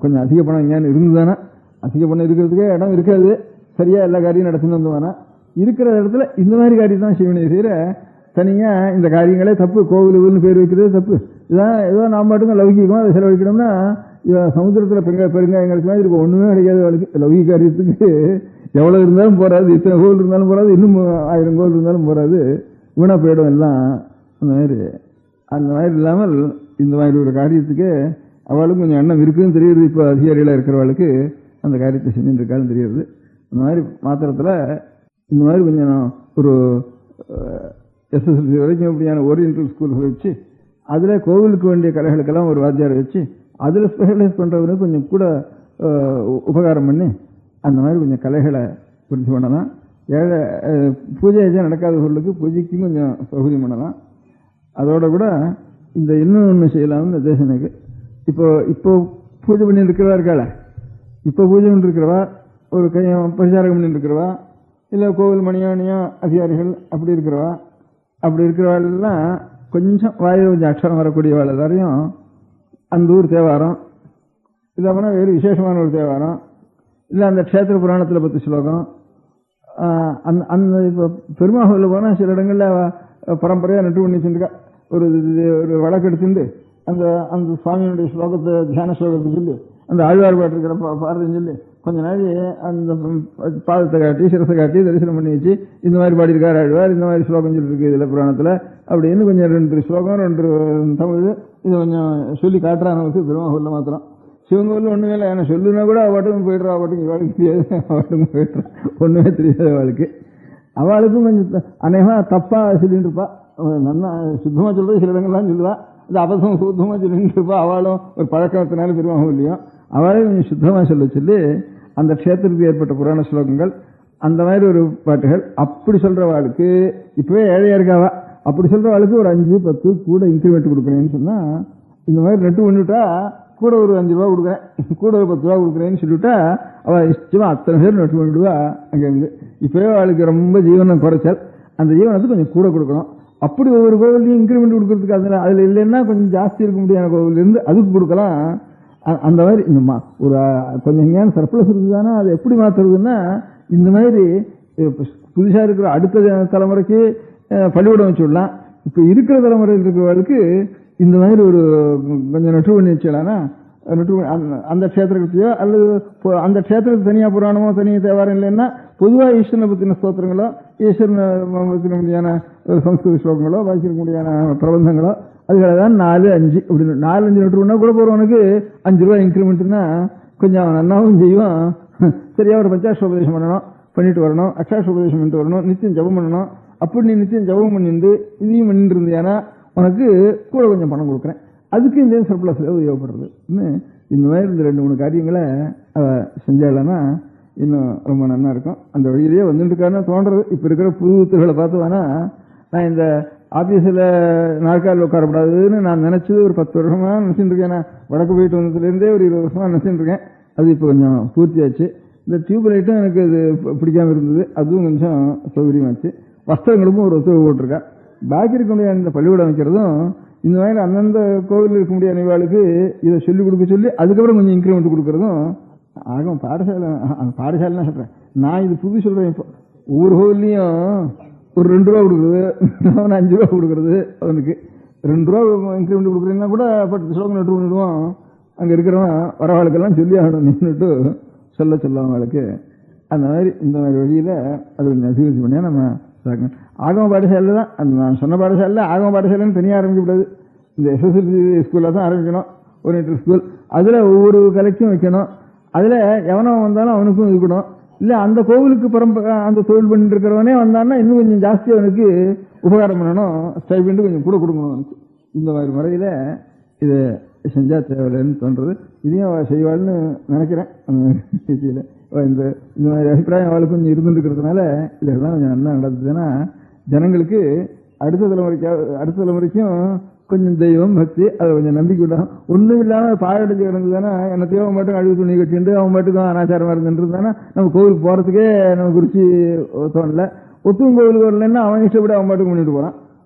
கொஞ்சம் அதிக பணம் எங்கேயானு இருந்துதானே, அதிக பணம் இருக்கிறதுக்கே இடம் இருக்காது. சரியா எல்லா காரியம் நடத்தின்னு வந்துவானா இருக்கிற இடத்துல இந்த மாதிரி காரியம் தான் சிவனை செய்கிற. தனியாக இந்த காரியங்களே தப்பு. கோவிலுன்னு பேர் வைக்கிறது தப்பு. இதான் ஏதோ நாம் மட்டும் லௌகிக்கமாக அதை செலவழிக்கணும்னா சமுத்திரத்தில் பெருங்காயங்களுக்கு மாதிரி இப்போ ஒன்றுமே கிடைக்காது. லௌகிக காரியத்துக்கு எவ்வளோ இருந்தாலும் போறாது, இத்தனை கோவில் இருந்தாலும் போறாது, இன்னும் 1000 கோவில் இருந்தாலும் போறாது, வீணா போயிடும் எல்லாம். அந்த மாதிரி இல்லாமல் இந்த மாதிரி ஒரு காரியத்துக்கு அவளுக்கும் கொஞ்சம் எண்ணம் இருக்குன்னு தெரியுது. இப்போ அதிகாரிகளாக இருக்கிறவளுக்கு அந்த காரியத்தை செஞ்சுட்டு இருக்கான்னு தெரியுது. அந்த மாதிரி மாத்திரத்தில் இந்த மாதிரி கொஞ்சம் ஒரு SSLC வரைக்கும் இப்படியான ஓரியன்டல் ஸ்கூல்கள் வச்சு அதில் கோவிலுக்கு வேண்டிய கலைகளுக்கெல்லாம் ஒரு வாத்தியாரை வச்சு அதில் ஸ்பெஷலைஸ் பண்ணுறவனுக்கு கொஞ்சம் கூட உபகாரம் பண்ணி அந்த மாதிரி கொஞ்சம் கலைகளை புரிஞ்சு பண்ணலாம். ஏழை பூஜை நடக்காதவர்களுக்கு பூஜைக்கும் கொஞ்சம் சௌகரியம் பண்ணலாம். அதோட கூட இந்த இன்னும் ஒன்று செய்யலாம்னு தேசனுக்கு இப்போ பூஜை பண்ணி இருக்கிறவா இருக்காள, இப்போ பூஜை பண்ணி இருக்கிறவா ஒரு கையம் பரிசாரம் பண்ணி இருக்கிறவா இல்லை கோவில் மணியானியம் அதிகாரிகள் அப்படி இருக்கிறவாளெல்லாம் கொஞ்சம் வாயில் கொஞ்சம் அக்ஷரம் வரக்கூடியவாள் எல்லாரையும் அந்த ஊர் தேவாரம் இது அப்புறம் வேறு விசேஷமான ஒரு தேவாரம் இல்லை அந்த க்ஷேத்திர புராணத்தில் 10 ஸ்லோகம் அந்த இப்போ பெருமாவில் போனால் சில இடங்களில் பரம்பரையாக நட்டு பண்ணி வச்சுருக்கா. ஒரு வழக்கு எடுத்துட்டு அந்த சுவாமியினுடைய ஸ்லோகத்தை தியான ஸ்லோகத்தை சொல்லி அந்த ஆழ்வார் பாட்டு இருக்கிற பாடுறதுன்னு சொல்லி கொஞ்ச நாள் அந்த பாதத்தை காட்டி சிரசை காட்டி தரிசனம் பண்ணி வச்சு இந்த மாதிரி பாடியிருக்காரு ஆழ்வார், இந்த மாதிரி ஸ்லோகம் சொல்லியிருக்கு இதில் புராணத்தில் அப்படின்னு கொஞ்சம் 2 ஸ்லோகம் 2 தமிழ் இதை கொஞ்சம் சொல்லி காட்டுறாங்க. பெருமாவில் மாத்திரம் சிவங்கூரில் ஒன்றுமே இல்லை. ஏன்னா சொல்லுனா கூட அவட்டுக்கும் போய்ட்றா, அவட்டுக்கும் இவாளுக்கு தெரியாது, அவட்டுக்கும் போய்ட்றான், ஒன்றுமே தெரியாது அவளுக்கு. அவளுக்கும் கொஞ்சம் அநேகமாக தப்பாக சொல்லிட்டு இருப்பா. நல்லா சுத்தமாக சொல்கிறது சில இடங்கள்லாம் சொல்லுவா, இது அபசம் சுத்தமாக சொல்லிட்டு இருப்பா. அவளும் ஒரு பழக்கத்தினால பெருமாவும் இல்லையும் அவளையும் கொஞ்சம் சுத்தமாக சொல்லி அந்த க்ஷேத்திரத்துக்கு ஏற்பட்ட புராண ஸ்லோகங்கள் அந்த மாதிரி ஒரு பாட்டுகள் அப்படி சொல்கிறவாளுக்கு இப்போவே ஏழையாக இருக்காவா அப்படி சொல்கிறவாளுக்கு ஒரு 5-10 கூட இன்க்ரிமெண்ட் கொடுக்குறேன்னு சொன்னால் இந்த மாதிரி நட்டு பண்ணிவிட்டா கூட ஒரு 5 ரூபா கொடுக்குறேன், கூட ஒரு 10 ரூபா கொடுக்குறேன்னு சொல்லிவிட்டா அவள் இஷ்டமாக அத்தனை பேர் நட்டு பண்ணிவிடுவா. அங்கேருந்து இப்போவே அவளுக்கு ரொம்ப ஜீவனம் குறைச்சல், அந்த ஜீவனத்துக்கு கொஞ்சம் கூட கொடுக்கணும். அப்படி ஒவ்வொரு கோவிலையும் இன்க்ரிமெண்ட் கொடுக்கறதுக்கு அதில் இல்லைன்னா கொஞ்சம் ஜாஸ்தி இருக்க முடியாத கோவிலேருந்து அதுக்கு கொடுக்கலாம். அந்த மாதிரி இந்த ஒரு கொஞ்சம் எங்கேயான சர்ப்ளஸ் இருக்குதுதானா அதை எப்படி மாற்றுறதுன்னா இந்த மாதிரி புதுசாக இருக்கிற அடுத்த தலைமுறைக்கு பள்ளிக்கூடம் வச்சு விடலாம். இப்போ இருக்கிற தலைமுறையில் இருக்கிறவர்களுக்கு இந்த மாதிரி ஒரு கொஞ்சம் நெட்டு பண்ணி வச்சுக்கலாம்னா அந்த க்ஷேத்திரத்தையோ அல்லது அந்த க்ஷேத்திரத்துக்கு தனியா புராணமோ தனியாக தேவாரம் இல்லைன்னா பொதுவாக ஈஸ்வரனை பற்றின ஸ்தோத்திரங்களோ ஈஸ்வரனை பற்றின முடியான சம்ஸ்கிருத ஸ்லோகங்களோ வாசிக்க முடியான பிரபந்தங்களோ அதுகளை தான் 4-5 அப்படின்னு 4-5 நெட்டுனா கூட போறவனுக்கு 5 ரூபாய் இன்க்ரிமெண்ட்னா கொஞ்சம் நன்னாவும் செய்வான். சரியா ஒரு பஞ்சாட்சோபதேசம் பண்ணணும், பண்ணிட்டு வரணும், அக்ஷாட்சோபதேசம் பண்ணிட்டு வரணும், நித்தியம் ஜபம் பண்ணணும். அப்படி நீ நித்தியம் ஜபம் பண்ணிட்டு இதையும் பண்ணிட்டு இருந்தியானா உனக்கு கூட கொஞ்சம் பணம் கொடுக்குறேன். அதுக்கு இந்த சர்ப்ளஸ் உபயோகப்படுறது. இந்த மாதிரி இந்த 2-3 காரியங்களை செஞ்சாலன்னா இன்னும் ரொம்ப நல்லா இருக்கும். அந்த வழியிலேயே வந்துட்டு இருக்காருன்னு தோன்றது. இப்ப இருக்கிற புது உத்தரவுகளை பார்த்து வேணா நான் இந்த ஆபீஸில் நாற்காலில் உட்காரப்படாதுன்னு நான் நினைச்சது ஒரு 10 வருஷமா நினைச்சுட்டு இருக்கேன். நான் வடக்கு போயிட்டு வந்ததுலேருந்தே ஒரு 20 வருஷமா நினைச்சுட்டு இருக்கேன். அது இப்போ கொஞ்சம் பூர்த்தியாச்சு. இந்த டியூப் லைட்டும் எனக்கு அது பிடிக்காம இருந்தது, அதுவும் கொஞ்சம் சௌகரியமாச்சு. வஸ்திரங்களுக்கும் ஒரு உத்தரவு போட்டிருக்கா. பாக்கி இருக்க முடியாத இந்த பள்ளிக்கூடம் வைக்கிறதும் இந்த மாதிரி அந்தந்த கோவில் இருக்க முடியாத நிவாளுக்கு இதை சொல்லிக் கொடுக்க சொல்லி அதுக்கப்புறம் கொஞ்சம் இன்க்ரிமெண்ட் கொடுக்கறதும் ஆகும். பாடசாலைன்னா சொல்றேன் நான், இது புது சொல்றேன். இப்போ ஒவ்வொரு கோவில்லையும் ஒரு 2 ரூபா கொடுக்குறது, அவன் 5 ரூபா கொடுக்கறது. அவனுக்கு 2 ரூபா இன்க்ரிமெண்ட் கொடுக்குறீங்கன்னா கூட 10 ஸ்லோகம் நட்டு பண்ணிடுவான். அங்க இருக்கிறவன் வரவாளுக்கெல்லாம் சொல்லி ஆகணும் நின்றுட்டு சொல்ல அவங்களுக்கு. அந்த மாதிரி இந்த மாதிரி வழியில அது கொஞ்சம் அபிவிருத்தி பண்ணியா நம்ம ஆகம பாடசாலை தான். அந்த நான் சொன்ன பாடசாலை ஆகம பாடசாலைன்னு தனியாக ஆரம்பிக்கக்கூடாது. இந்த எஸ்எஸ்எல்சி ஸ்கூலில் தான் ஆரம்பிக்கணும், ஓரியன்டல் ஸ்கூல். அதில் ஒவ்வொரு கலைக்கும் வைக்கணும். அதில் எவனோ வந்தாலும் அவனுக்கும் இருக்கணும். இல்லை அந்த கோவிலுக்கு அந்த தொழில் பண்ணிட்டு இருக்கிறவனே வந்தான்னா இன்னும் கொஞ்சம் ஜாஸ்தி அவனுக்கு உபகாரம் பண்ணணும், ஸ்டைபெண்ட் கொஞ்சம் கூட கொடுக்கணும் அவனுக்கு. இந்த மாதிரி முறையில் இதை செஞ்சா தேவையில்லைன்னு தோன்றது. இதையும் செய்வாள்னு நினைக்கிறேன். இந்த மாதிரி அபிப்பிராயம் அவளுக்கு கொஞ்சம் இருந்துட்டு இருக்கிறதுனால இதெல்லாம் கொஞ்சம் நல்லா நடந்ததுன்னா ஜனங்களுக்கு அடுத்த தலைமுறைக்கும் கொஞ்சம் தெய்வம் பக்தி அதை கொஞ்சம் நம்பிக்கை விடாம ஒன்றும் இல்லாமல் பாழடைஞ்சு கிடந்ததுன்னா என்னத்தையோ அவன் பாட்டுக்கு அழுகு துணி கட்டிட்டு அவன் பாட்டுக்கும் அனாச்சாரமா இருந்துருந்தானா நம்ம கோவிலுக்கு போறதுக்கே நமக்கு குறிச்சி தோணல. ஒத்துவம் கோவிலுக்கு வரலன்னா அவன் இஷ்டப்படி அவன் பாட்டுக்கு பண்ணிட்டு போறான்.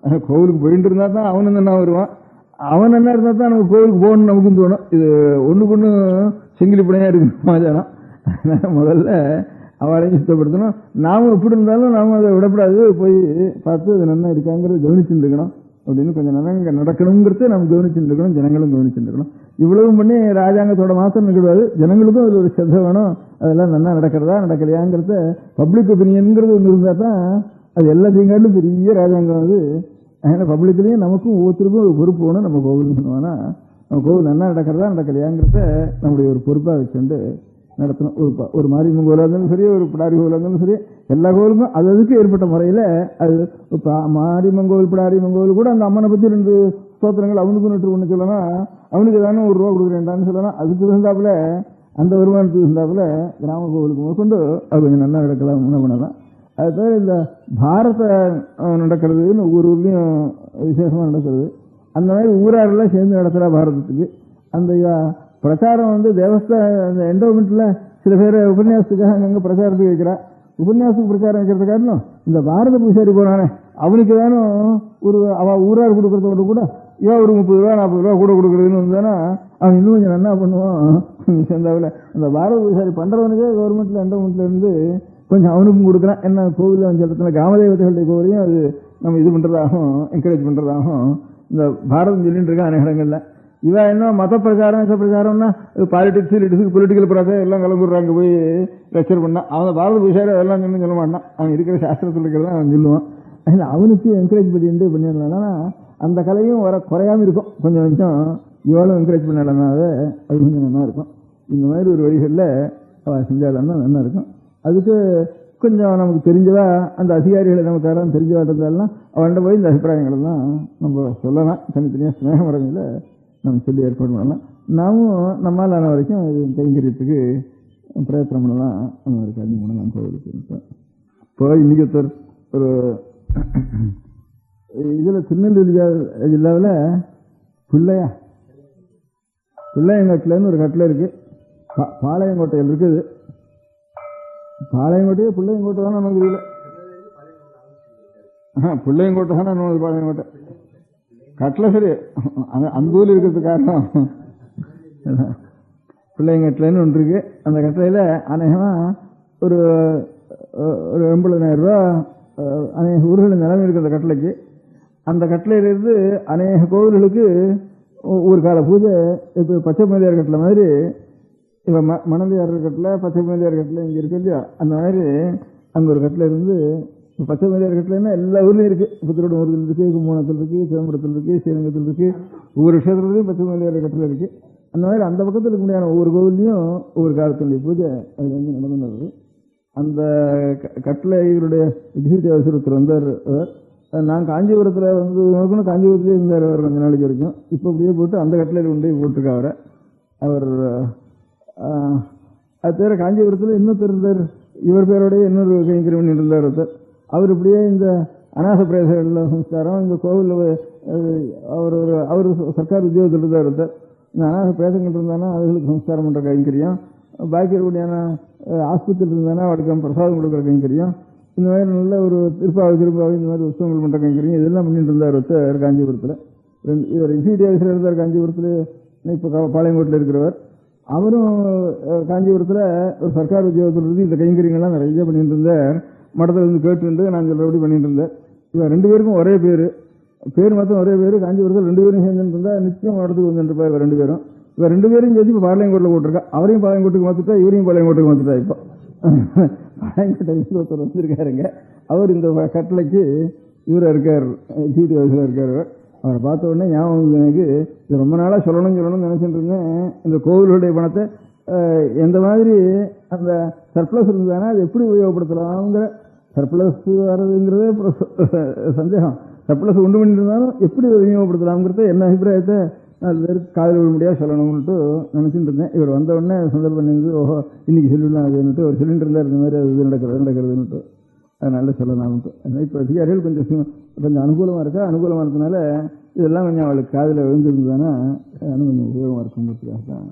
கோவிலுக்கு போயிட்டு இருந்தா தான் அவன் என்ன வருவான். அவன் என்ன இருந்தா தான் நமக்கு கோவிலுக்கு போகணும்னு நமக்கும் தோணும். இது ஒண்ணுக்கு ஒண்ணு செங்கிலி பிணையா இருக்கு சமாச்சாரம். முதல்ல அவளையும் சுத்தப்படுத்தணும். நாமும் எப்படி இருந்தாலும் நாம அதை விடப்படாது, போய் பார்த்து அது நல்லா இருக்காங்கிறது கவனிச்சுட்டு இருக்கணும். அப்படின்னு கொஞ்சம் நல்லா நடக்கணுங்கிறது நம்ம கவனிச்சுட்டு இருக்கணும், ஜனங்களும் கவனிச்சுட்டு இருக்கணும். இவ்வளவும் பண்ணி ராஜாங்கத்தோட மாத்திரம் நிகழ்வாது, ஜனங்களுக்கும் அது ஒரு ஸ்ரத்த வேணும். அதெல்லாம் நல்லா நடக்கிறதா நடக்கலையாங்கிறத பப்ளிக் ஒப்பீனியன்ங்கிறது ஒன்று இருந்தா தான் அது எல்லாத்தையும் காட்டிலும் பெரிய ராஜாங்கம். அது அதனால பப்ளிக்லயும் நமக்கும் ஒவ்வொருத்தருக்கும் ஒரு பொறுப்பு வேணும். நம்ம கோவில் பண்ணுவோம்னா நம்ம கோவில் நல்லா நடக்கிறதா நடக்கலையாங்கிறத நம்முடைய ஒரு பொறுப்பா வச்சுட்டு நடத்தணும். ஒரு மாரியம்மன் கோவிலாக இருந்தாலும் சரி, ஒரு பிடாரி கோவிலாக இருந்தாலும் சரி, எல்லா கோவிலுக்கும் அதுக்கு ஏற்பட்ட முறையில் அது மாரியம்மன் கோவில் பிடாரியம்மன் கோவில் கூட அந்த அம்மனை பற்றி 2 ஸ்தோத்திரங்கள் அவனுக்கு நட்டு ஒன்று சொல்லலாம், அவனுக்கு ஏதானு 1 ரூபா கொடுக்குறேன்டான்னு சொல்லலாம். அதுக்கு இருந்தாப்புல அந்த வருமானத்துக்கு இருந்தாப்புல கிராம கோவிலுக்கு கொண்டு அது கொஞ்சம் நல்லா நடக்கலாம், என்ன பண்ணலாம். அது தவிர இந்த பாரத நடக்கிறதுன்னு ஒவ்வொரு ஊர்லேயும் விசேஷமாக நடக்கிறது. அந்த மாதிரி ஊராரெல்லாம் சேர்ந்து நடத்துகிறா பாரதத்துக்கு. அந்த பிரச்சாரம் தேவஸ்தான என்டோமெண்ட்ல சில பேர் உபன்யாசத்துக்காக அங்கங்க பிரச்சாரத்துக்கு வைக்கிறா. உபன்யாசத்துக்கு பிரச்சாரம் வைக்கிறது காரணம் இந்த பாரத பூசாரி போறானே அவனுக்கு தானும் ஒரு அவ ஊரார் கொடுக்கறதோட கூட இவன் ஒரு 30 ரூபா 40 ரூபா கூட கொடுக்குறதுன்னு வந்தானா அவன் இன்னும் கொஞ்சம் என்ன பண்ணுவான். சேர்ந்தாவில் அந்த பாரத பூசாரி பண்றவனுக்கே கவர்மெண்ட்ல என்டோமெண்ட்ல இருந்து கொஞ்சம் அவனுக்கும் கொடுக்கலாம். என்ன கோவில் இடத்துல காமதேவதைகளுடைய கோவிலையும் அது நம்ம இது பண்றதாகும், என்கரேஜ் பண்றதாகும் இந்த பாரதம் சொல்லிட்டு இருக்கான் அநேக இடங்கள்ல. இவன் என்ன மத பிரச்சாரம் பிரச்சாரம்னா பாலிடிக்ஸ் பொலிட்டிக்கல் ப்ராசஸ் எல்லாம் கலந்துடுறாங்க போய் லெக்சர் பண்ணா. அவன் பாரத பூசாரி அதெல்லாம் சொல்ல மாட்டான். அவன் இருக்கிற சாஸ்திரத்தில் இருக்கிறதா அவன் சொல்லுவான். அவனுக்கு என்கரேஜ் பண்ணிடலாம். அந்த கலையும் குறையாம இருக்கும். கொஞ்சம் கொஞ்சம் இவ்வளவு என்கரேஜ் பண்ணலனால அது கொஞ்சம் நல்லா இருக்கும். இந்த மாதிரி ஒரு வழிகளில் அவன் செஞ்சாலன்னா நல்லா இருக்கும். அதுக்கு கொஞ்சம் நமக்கு தெரிஞ்சதா அந்த அதிகாரிகளை நமக்கு யாரும் தெரிஞ்சவா இருந்தாலும் அவன்கிட்ட போய் இந்த அபிப்பிராயங்கள் எல்லாம் நம்ம சொல்லலாம். தனித்தனியாக ஸ்நேக முறையில் நம்ம சொல்லி ஏற்பாடு பண்ணலாம். நாமும் நம்மளான வரைக்கும் இது கைங்கரியத்துக்கு பிரயத்தனம் பண்ணலாம். அந்த மாதிரி காரியம் பண்ணலாம் கோவிலுக்கு. இப்போ இன்னைக்கு ஒருத்தர் ஒரு இதில் திருநெல்வேலி ஜில்லாவில் பிள்ளையங்கோட்டையிலன்னு ஒரு கட்டில் இருக்கு. பாளையங்கோட்டையில் இருக்குது. பாளையங்கோட்டையே பிள்ளையங்கோட்டை தானே நமக்கு தெரியல. பிள்ளையங்கோட்டை தானே நமக்கு பாளையங்கோட்டை கட்டில் சரி. அந்த ஊரில் இருக்கிறது காரணம் பிள்ளைங்கட்டிலன்னு ஒன்று இருக்கு. அந்த கட்டளையில் அநேகமாக ஒரு 80,000 ரூபா அநேக ஊர்களில் நிலைமை இருக்கு அந்த கட்டளைக்கு. அந்த கட்டளையிலிருந்து அநேக கோவில்களுக்கு ஒரு கால பூஜை. இப்போ பச்சை மேதையார் கட்டளை மாதிரி, இப்போ மணந்தையார் கட்டளை, பச்சை மேதையார் கட்டளை இங்கே இருக்கு இல்லையா, அந்த மாதிரி அங்கே ஒரு கட்டளை இருந்து பச்சை மேதையார் கட்டளைன்னா எல்லா ஊர்லேயும் இருக்குது. புத்திரோடு இருக்குது, கும்பகோணத்தில் இருக்குது, சிதம்பரத்தில் இருக்குது, ஸ்ரீரங்கத்தில் இருக்குது, ஒவ்வொரு விஷயத்துலையும் பச்சை மேதையார் கட்டளை இருக்குது. அந்த மாதிரி அந்த பக்கத்தில் இருக்க முடியாத ஒவ்வொரு கோவில்லையும் ஒவ்வொரு காலத்தினுடைய பூஜை அது வந்து நடந்துள்ளது. அந்த கட்டளைகளுடைய எக்ஸிக்யூட்டிவ் ஆஃபீஸர் ஒருத்தர் வந்தார். நான் காஞ்சிபுரத்தில் வந்து காஞ்சிபுரத்துலேயே இருந்தார் அவர் கொஞ்ச நாளைக்கு வரைக்கும். இப்போ அப்படியே போட்டு அந்த கட்டளையில் கொண்டு போய் போட்டிருக்கா அவரை. அவர் அது தவிர காஞ்சிபுரத்தில் இன்னொருத்தர் இருந்தார், இவர் பேரோடைய இன்னொரு கைங்கரிமன் இருந்தார் ஒருத்தர். அவர் இப்படியே இந்த அநாத பிரேசங்களில் சம்ஸ்காரம், இந்த கோவிலில் அவர் சர்க்கார் உத்தியோகத்தில் இருந்தார் ஒருத்தர். இந்த அநாத பிரேசங்கள் இருந்தானா அவர்களுக்கு சம்ஸ்காரம் பண்ணுற கைங்கரியம், பாக்கி இருக்கக்கூடியான ஆஸ்பத்திரி இருந்தானா அவளுக்கு பிரசாதம் கொடுக்குற கைங்கரியம், இந்த மாதிரி நல்ல ஒரு திருப்பாவை இந்த மாதிரி உற்சவங்கள் பண்ணுற கைங்கரியம் இதெல்லாம் பண்ணிட்டு இருந்தார் ஒருத்தர் காஞ்சிபுரத்தில். இவர் எக்ஸிக்யூட்டிவ் ஆஃபீஸர் இருந்தார் காஞ்சிபுரத்தில். இப்போ பாளையங்கோட்டில் இருக்கிறவர் அவரும் காஞ்சிபுரத்தில் ஒரு சர்க்கார் உத்தியோகத்தில் இருந்து இந்த கைங்கரியங்கள்லாம் நிறைய பண்ணிட்டு இருந்தார். மடத்தில் இருந்து கேட்டு நான் சொல்றபடி பண்ணிட்டு இருந்தேன். இவன் 2 பேருக்கும் ஒரே பேர் மொத்தம் ஒரே பேர். காஞ்சிபுரத்தில் 2 பேரும் சேர்ந்துட்டு இருந்தா நிச்சயம் மடத்துக்கு வந்துருப்பா. இவன் 2 பேரும் இவன் 2 பேரும் சேர்த்து இப்போ பாளையங்கோட்டில் போட்டிருக்கா. அவரையும் பாளையங்கோட்டுக்கு மாற்றிட்டா, இவரையும் பாளையங்கோட்டுக்கு மாற்றிட்டா. இப்போ பாளையங்கோட்டை ஒருத்தர் வந்திருக்காருங்க. அவர் இந்த கட்டளைக்கு இவராக இருக்கார், எக்ஸிக்யூட்டிவ் ஆஃபீஸராக இருக்கார். அவரை பார்த்த உடனே ஞாபகம் எனக்கு இது ரொம்ப நாளாக சொல்லணும்னு நினைச்சிட்டு இருந்தேன். இந்த கோவிலுடைய பணத்தை எந்த மாதிரி அந்த சர்ப்ளஸ் இருந்ததுன்னா அது எப்படி உபயோகப்படுத்தலாம்ங்கிற, சர்ப்ளஸ் வர்றதுங்கிறதே சந்தேகம். சர்ப்ளஸ் உண்டு பண்ணிட்டு இருந்தாலும் எப்படி உபயோகப்படுத்தலாம்ங்கிறத என்ன அபிப்பிராயத்தை நான் காதல் விழும்படியாக சொல்லணும்னுட்டு நினச்சிட்டு இருந்தேன். இவர் வந்த உடனே சந்தர்ப்பம் பண்ணிருந்து ஓஹோ இன்னைக்கு சொல்லிடலாம் அதுன்னுட்டு ஒரு சொல்லிட்டு இருந்தார். இந்த மாதிரி அது நடக்கிறதுன்னுட்டு அது நல்ல சொல்லலாம்ட்டு. இப்போ அதிகாரிகள் கொஞ்சம் அனுகூலமாக இருக்கா. அனுகூலமானதுனால இதெல்லாம் கொஞ்சம் அவளுக்கு காதில் விழுந்திருந்ததுன்னா கொஞ்சம் உபயோகமாக இருக்குங்கிறதுக்காக தான்.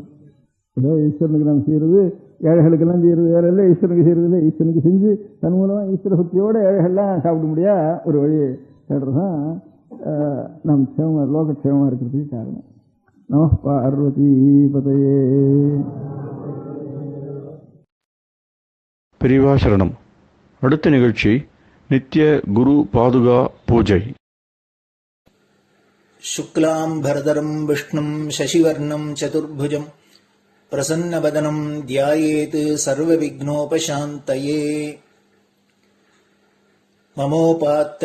ஏதோ ஈஸ்வரனுக்கு நாம் செய்கிறது, ஏழைகளுக்கெல்லாம் செய்கிறது வேற இல்லை, ஈஸ்வரனுக்கு செய்கிறது இல்லை. ஈஸ்வரனுக்கு செஞ்சு தன் மூலமாக ஈஸ்வர சக்தியோட ஏழைகள்லாம் சாப்பிட முடியா ஒரு வழி தேடுறது தான் நம் சேவமாக லோகக்ஷேமமாக இருக்கிறதுக்கு காரணம். நம பார்வதி பதையே.
பெரியவா சரணம். அடுத்த நிகழ்ச்சி நித்திய குரு பாதுகா பூஜை.
शुक्लां भरदरं विष्णुं शशिवर्णं चतुर्भुजं प्रसन्नवदनं ध्यायेत् सर्वविघ्नोपशान्तये. ममोपात्त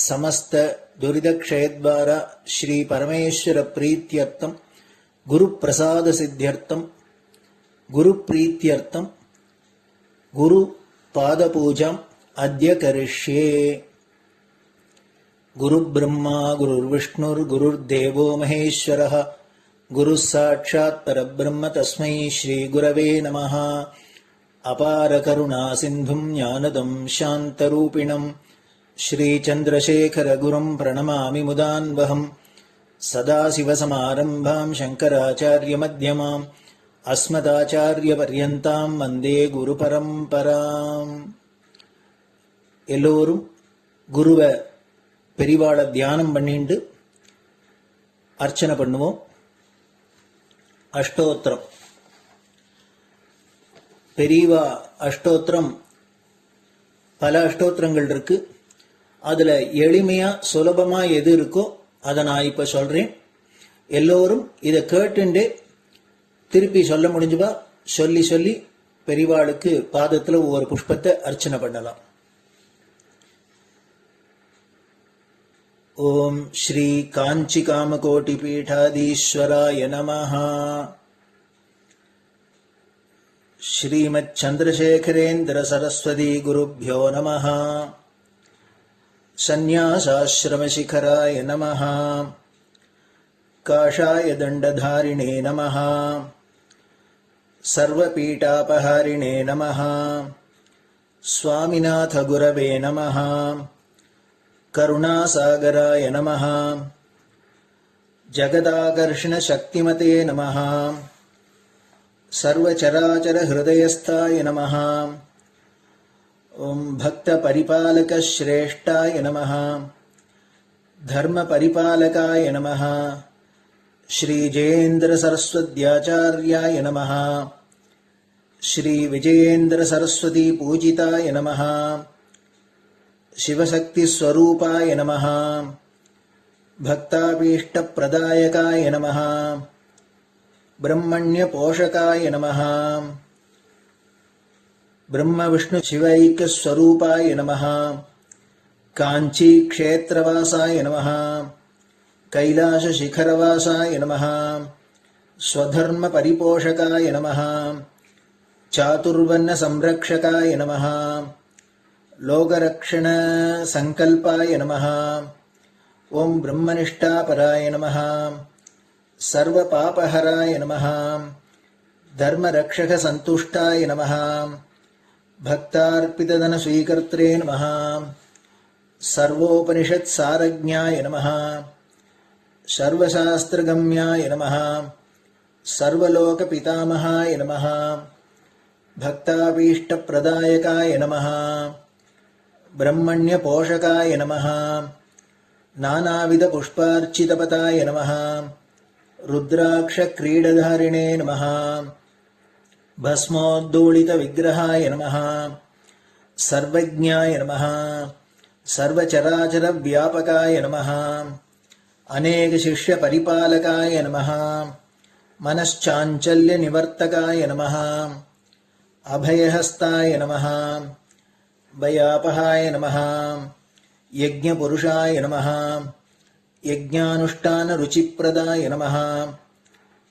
समस्त दुरितक्षयद्वारा श्री परमेश्वर प्रीत्यर्थं गुरुप्रसाद सिद्ध्यर्थं गुरुप्रीत्यर्थं गुरु पादपूजाम् अद्य करिष्ये. गुरुब्रह्मा गुरुर्विष्णुर्गुरुर्देवो महेश्वरः गुरुः साक्षात् परब्रह्म तस्मै श्रीगुरवे नमः. अपारकरुणा सिन्धुं ज्ञानदं शान्तरूपिणं श्रीचन्द्रशेखरगुरुं प्रणमामि मुदान्वहम्. सदाशिवसमारम्भां शङ्कराचार्यमध्यमाम् अस्मदाचार्यपर्यन्तां वन्दे गुरुपरम्पराम्. எல்லோரும் குருவை பெரிவாளை தியானம் பண்ணிண்டு அர்ச்சனை பண்ணுவோம். அஷ்டோத்திரம். பெரியவா அஷ்டோத்திரம் பல அஷ்டோத்திரங்கள் இருக்கு. அதுல எளிமையா சுலபமா எது இருக்கோ அதை நான் இப்ப சொல்றேன். எல்லோரும் இதை கேட்டுண்டே திருப்பி சொல்ல முடிஞ்சுபா சொல்லி சொல்லி பெரிவாளுக்கு பாதத்துல ஒவ்வொரு புஷ்பத்தை அர்ச்சனை பண்ணலாம். ओम श्री कांची कामकोटि पीठाधीश्वराय नमः. श्रीमच्चंद्रशेखरेन्द्र सरस्वती गुरुभ्यो नमः. संन्यासाश्रम शिखराय नमः. काषाय दंडधारिणे नमः. सर्वपीठापहारिणे नमः. स्वामिनाथ गुरवे नमः. करुणासागराय नमः. जगदाकर्षण शक्तिमते नमः. सर्वचराचर हृदयस्थाय नमः. ओम भक्त परिपालक श्रेष्ठाय नमः. धर्म परिपालकाय नमः. श्री जयेन्द्र सरस्वत्याचार्याय नमः. श्री विजयेन्द्र सरस्वती पूजिताय नमः. शिवशक्ति स्वरूपाय नमः. भक्ताभीष्टप्रदायकाय नमः ब्रह्मण्यपोषकाय नमः ब्रह्मविष्णुशिवैक्यस्वरूपाय नमः काञ्चीक्षेत्रवासाय नमः कैलासशिखरवासाय नमः स्वधर्मपरिपोषकाय नमः चातुर्वर्णसंरक्षकाय नमः लोकरक्षणसङ्कल्पाय नमः ॐ ब्रह्मनिष्ठापराय नमः सर्वपापहराय नमः धर्मरक्षकसन्तुष्टाय नमः भक्तार्पितधनस्वीकर्त्रे नमः सर्वोपनिषत्सारज्ञाय नमः सर्वशास्त्रगम्याय नमः सर्वलोकपितामहाय नमः भक्ताभीष्टप्रदायकाय नमः ब्रह्मण्यपोषकाय नमः नानाविधपुष्पार्चितपताय नमः रुद्राक्षक्रीडधारिणे नमः भस्मोद्धूलितविग्रहाय नमः सर्वज्ञाय नमः सर्वचराचरव्यापकाय नमः अनेकशिष्यपरिपालकाय नमः मनश्चाञ्चल्यनिवर्तकाय नमः अभयहस्ताय नमः भयापहाय नमः यज्ञपुरुषाय नमः यज्ञानुष्ठानरुचिप्रदाय नमः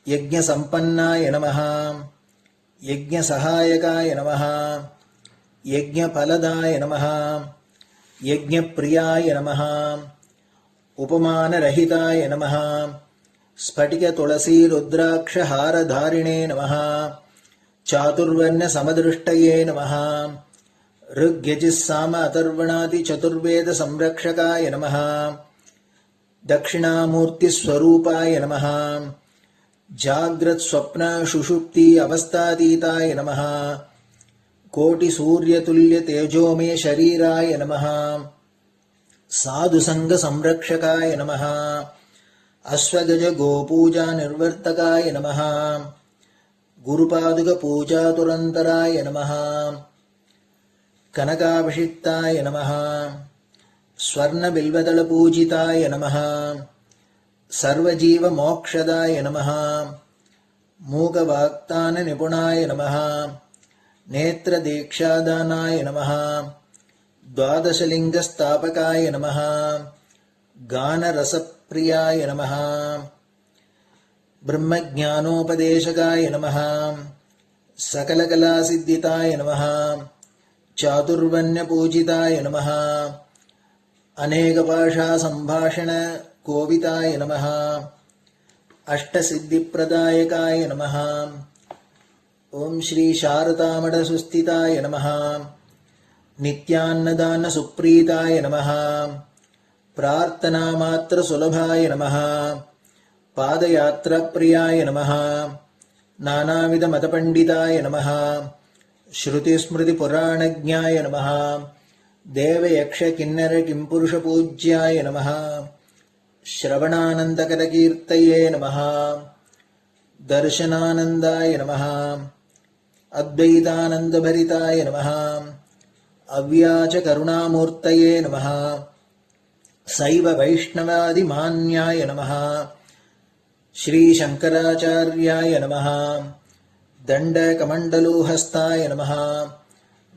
यज्ञसम्पन्नाय नमः यज्ञसहायकाय नमः यज्ञफलदाय नमः यज्ञप्रियाय नमः उपमानरहिताय नमः स्फटिकतुलसीरुद्राक्षहारधारिणे नमः चातुर्वर्ण्यसमदृष्टये नमः ऋग्यजुस्साम अथर्वणादिचतुर्वेदसंरक्षकाय नमः दक्षिणामूर्तिस्वरूपाय नमः जाग्रत्स्वप्नसुषुप्ति अवस्थातीताय नमः कोटिसूर्यतुल्यतेजोमे शरीराय नमः साधुसङ्गसंरक्षकाय नमः अश्वगजगोपूजानिर्वर्तकाय नमः गुरुपादुकपूजातुरन्तराय नमः कनकाभिषिक्ताय नमः स्वर्णबिल्वदलपूजिताय नमः सर्वजीवमोक्षदाय नमः मूकवाक्ताननिपुणाय नमः नेत्रदीक्षादानाय नमः द्वादशलिङ्गस्थापकाय नमः गानरसप्रियाय नमः ब्रह्मज्ञानोपदेशकाय नमः सकलकलासिद्धिताय नमः चातुर्वर्ण्यपूजिताय नमः अनेकभाषासम्भाषणकोविताय नमः अष्टसिद्धिप्रदायकाय नमः ॐ श्री शारदामठसुस्थिताय नमः नित्यान्नदानसुप्रीताय नमः प्रार्थनामात्रसुलभाय नमः पादयात्राप्रियाय नमः नानाविधमतपण्डिताय नमः श्रुतिस्मृतिपुराणज्ञाय नमः देवयक्षकिन्नरकिंपुरुषपूज्याय नमः श्रवणानन्दकरकीर्तये नमः दर्शनानन्दाय नमः अद्वैतानन्दभरिताय नमः अव्याचकरुणामूर्तये नमः शैव वैष्णवादिमान्याय नमः श्रीशङ्कराचार्याय नमः दण्डकमण्डलोहस्ताय नमः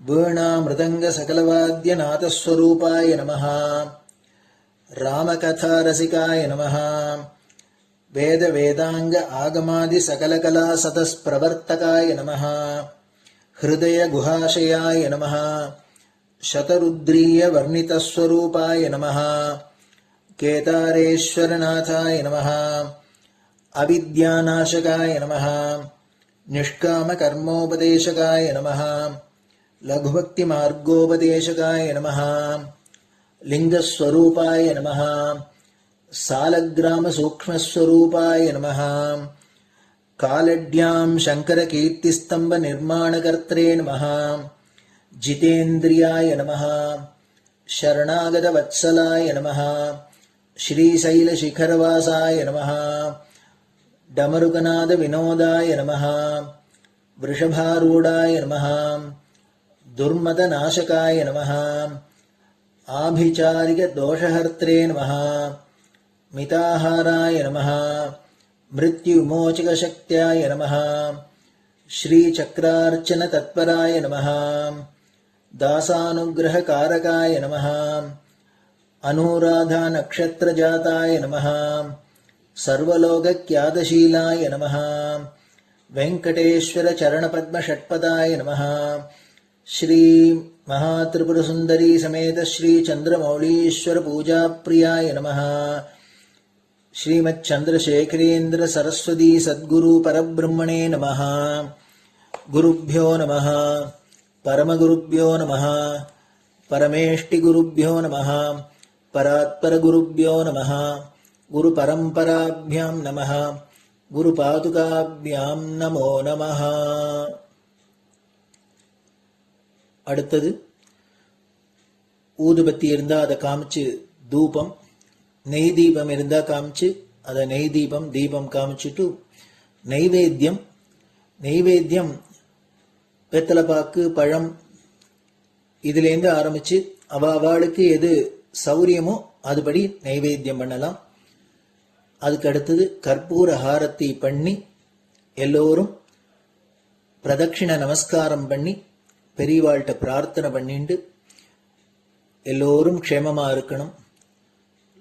वीणामृदङ्गसकलवाद्यनाथस्वरूपाय नमः रामकथारसिकाय नमः वेदवेदाङ्ग आगमादिसकलकलासतस्प्रवर्तकाय नमः हृदयगुहाशयाय नमः शतरुद्रीयवर्णितस्वरूपाय नमः केदारेश्वरनाथाय नमः अविद्यानाशकाय नमः निष्कामकर्मोपदेशकाय नमः लघुभक्तिमार्गोपदेशकाय नमः लिङ्गस्वरूपाय नमः सालग्रामसूक्ष्मस्वरूपाय नमः कालड्यां शङ्करकीर्तिस्तम्भनिर्माणकर्त्रे नमः जितेन्द्रियाय नमः शरणागतवत्सलाय नमः श्रीशैलशिखरवासाय नमः डमरुकनादविनोदाय नमः वृषभारूढाय नमः दुर्मदनाशकाय नमः आभिचारिकदोषहर्त्रे नमः मिताहाराय नमः मृत्युमोचकशक्त्याय नमः श्रीचक्रार्चनतत्पराय नमः दासानुग्रहकारकाय नमः अनुराधानक्षत्रजाताय नमः सर्वलोकक्यादशीलाय नमः वेङ्कटेश्वरचरणपद्मषट्पदाय नमः श्री महात्रिपुरसुन्दरी समेत श्री चन्द्रमौलीश्वर पूजाप्रियाय नमः श्रीमच्चन्द्रशेखरेन्द्र सरस्वती सद्गुरु परब्रह्मणे नमः गुरुभ्यो नमः परमगुरुभ्यो नमः परमेष्टिगुरुभ्यो नमः परात्परगुरुभ्यो नमः गुरुपरम्पराभ्यां नमः गुरुपादुकाभ्यां नमो नमः. அடுத்தது ஊதுபத்தி இருந்தா அதை காமிச்சு தூபம், நெய் தீபம் இருந்தா காமிச்சு அதை நெய் தீபம் தீபம் காமிச்சுட்டு நைவேத்தியம் வெத்தலைப்பாக்கு பழம் இதுலேருந்து ஆரம்பிச்சு அவளுக்கு எது சௌரியமோ அதுபடி நைவேத்தியம் பண்ணலாம். அதுக்கு அடுத்தது கற்பூர ஹாரத்தி பண்ணி எல்லோரும் பிரதட்சிண நமஸ்காரம் பண்ணி பெரியவாள்கிட்ட பிரார்த்தனை பண்ணிண்டு எல்லோரும் க்ஷேமமா இருக்கணும்,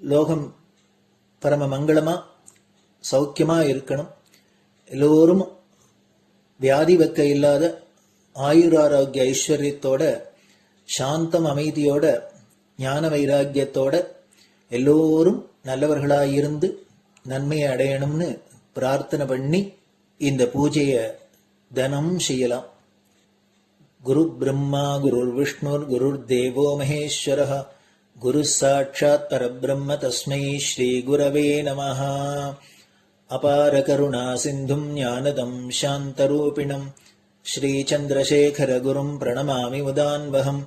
லோகம் பரம மங்களமா சௌக்கியமா இருக்கணும், எல்லோரும் வியாதி வெக்க இல்லாத ஆயுராரோக்கிய ஐஸ்வர்யத்தோட சாந்தம் அமைதியோட ஞான வைராக்கியத்தோட எல்லோரும் நல்லவர்களாயிருந்து நன்மையை அடையணும்னு பிரார்த்தனை பண்ணி இந்த பூஜையை தினம் செய்யலாம். குரு பிரம்மா குருர் விஷ்ணுர் குருர் தேவோ மகேஸ்வரः குரு சாட்சாத் பரபிரம்ம தஸ்மை ஸ்ரீ குரவே நமः. அபார கருணா சிந்தும் ஞானதம் சாந்தரூபிணம் ஸ்ரீ சந்திரசேகர குரும் பிரணமாமி முதான்வகம்.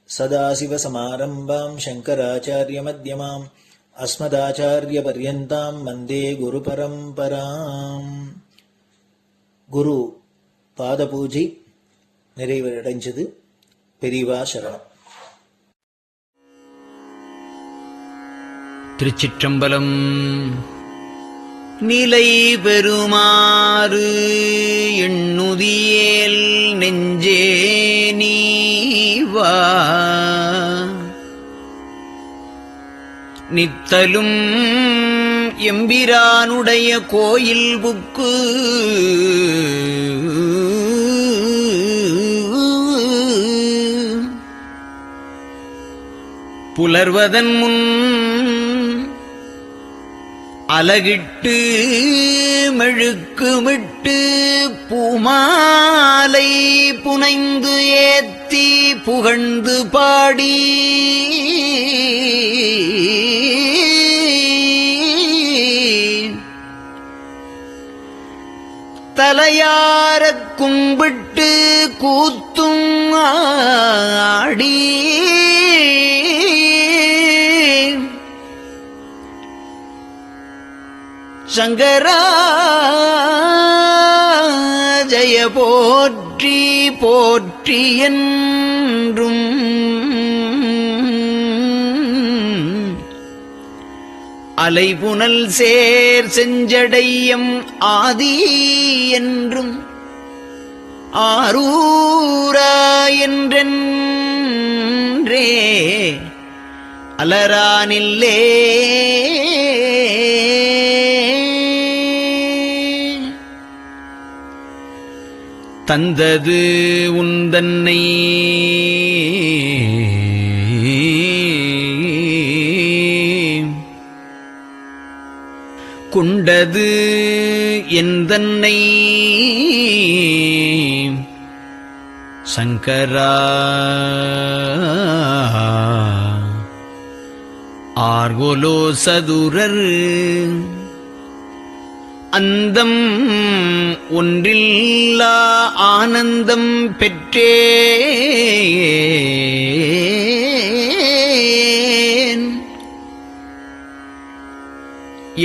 சதாசிவசமாரம்பாம் சங்கராச்சாரிய மத்யமாம் அஸ்மதாச்சாரிய பர்யந்தாம் வந்தே குரு பரம்பராம். குரு பாத பூஜை நிறைவடைஞ்சது. பெரியவா சரணம்.
திருச்சிற்றம்பலம். நிலை பெறுமாறு எண்ணுதியேல் நெஞ்சே நீவா நித்தலும் எம்பிரானுடைய கோயில் புக்கு புலர்வதன் முன் அலகிட்டு மெழுக்குமிட்டு பூமாலை புனைந்து ஏத்தி புகழ்ந்து பாடி தலையாரக் கும்பிட்டு கூத்தும் ஆடி சங்கரா ஜய போற்றி போற்றி என்றும் அலைபுனல் சேர் செஞ்சடையம் ஆதி என்றும் ஆரூரா என்றென்றே அலரானில்லே தந்தது உந்தன்னை கொண்டது எந்தன்னை சங்கரா ஆர்கோலோ சதுரர் அந்தம் ஒன்றில்லா ஆனந்தம் பெற்றேன்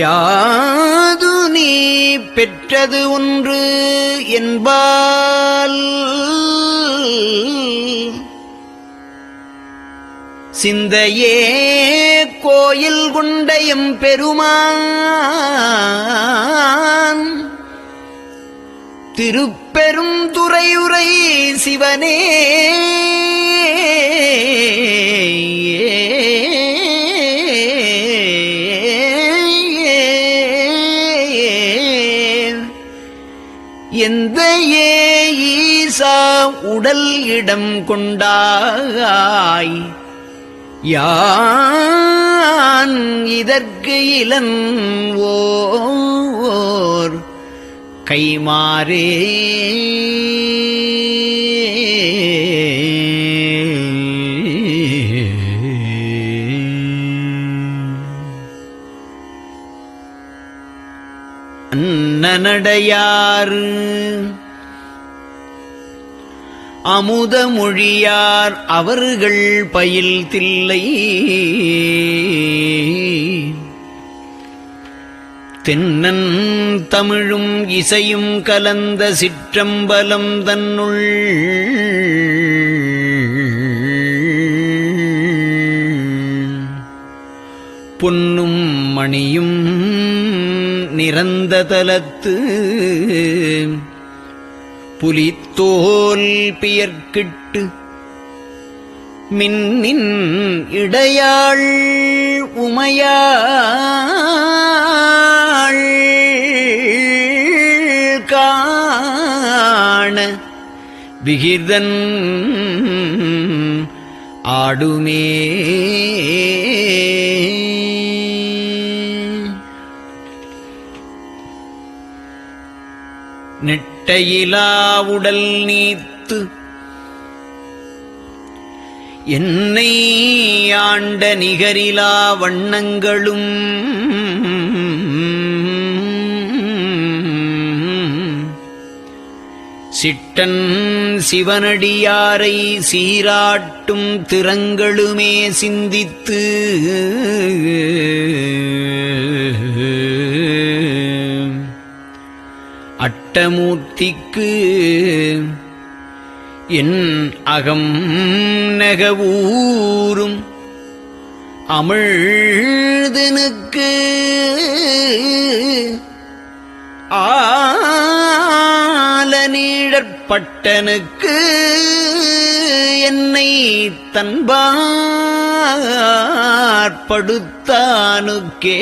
யாது நீ பெற்றது ஒன்று என்பால் சிந்தையே கோயில் கொண்ட பெருமான் திருப்பெரும் துறையுரை சிவனே எந்த ஈசா உடல் இடம் கொண்டாய் யான் இதற்கு இளன்வோர் கைமாறே அன்னநடையார் அமுதமொழியார் அவர்கள் பயில் தில்லை தென்னன் தமிழும் இசையும் கலந்த சிற்றம்பலம் தன்னுள் பொன்னும் மணியும் நிறந்த தலத்து புலித்தோல் பியர்க்கிட்டு மின்னின் இடையாள் உமையாள் காண விகிதன் ஆடுமே நெட்டையிலா உடல் நீத்து என்னை ஆண்ட நிகரிலா வண்ணங்களும் சிட்டன் சிவனடியாரை சீராட்டும் திறங்களுமே சிந்தித்து அட்டமூர்த்திக்கு என் அகம் நெகவூரும் அமிழ்தனுக்கு ஆலநீழற்பட்டனுக்கு என்னை தன்பாற்படுத்தானுக்கே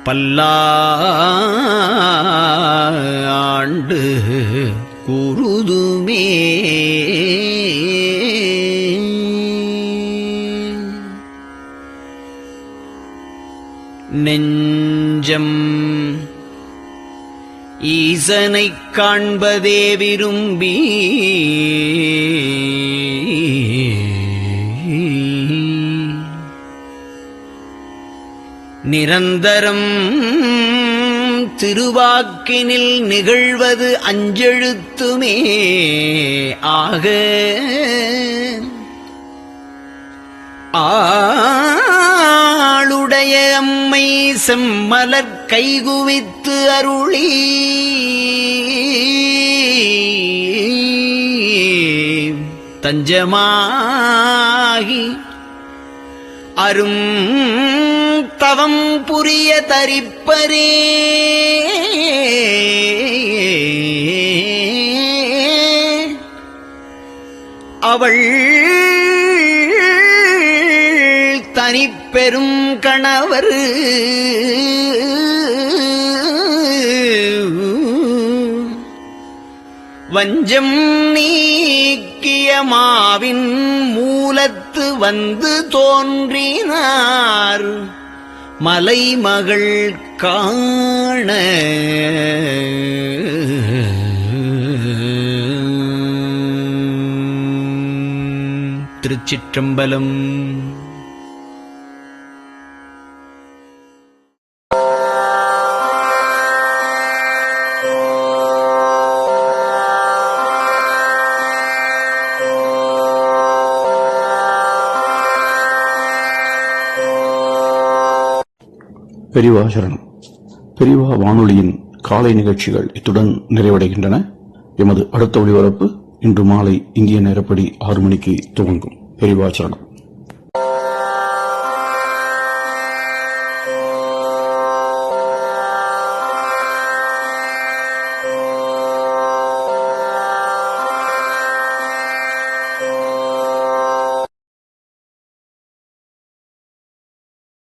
பல்லாண்டு குருதுமே நெஞ்சம் ஈசனைக் காண்பதே விரும்பி நிரந்தரம் திருவாக்கினில் நிகழ்வது அஞ்செழுத்துமே ஆக ஆளுடைய அம்மை செம்மலர் கைகுவித்து அருளி தஞ்சமாகி அரும் தவம் புரிய தரிப்பரே அவள் தனிப்பெரும் கணவர் வஞ்சம் நீக்கிய மாவின் மூலத்து வந்து தோன்றினார் மலைமகள் காண திருச்சிற்றம்பலம்.
பெரியவா சரணம். பெரியவா வானொலியின் காலை நிகழ்ச்சிகள் இத்துடன் நிறைவடைகின்றன. எமது அடுத்த ஒளிபரப்பு இன்று மாலை இந்திய நேரப்படி 6 மணிக்கு துவங்கும். பெரியவா சரணம்.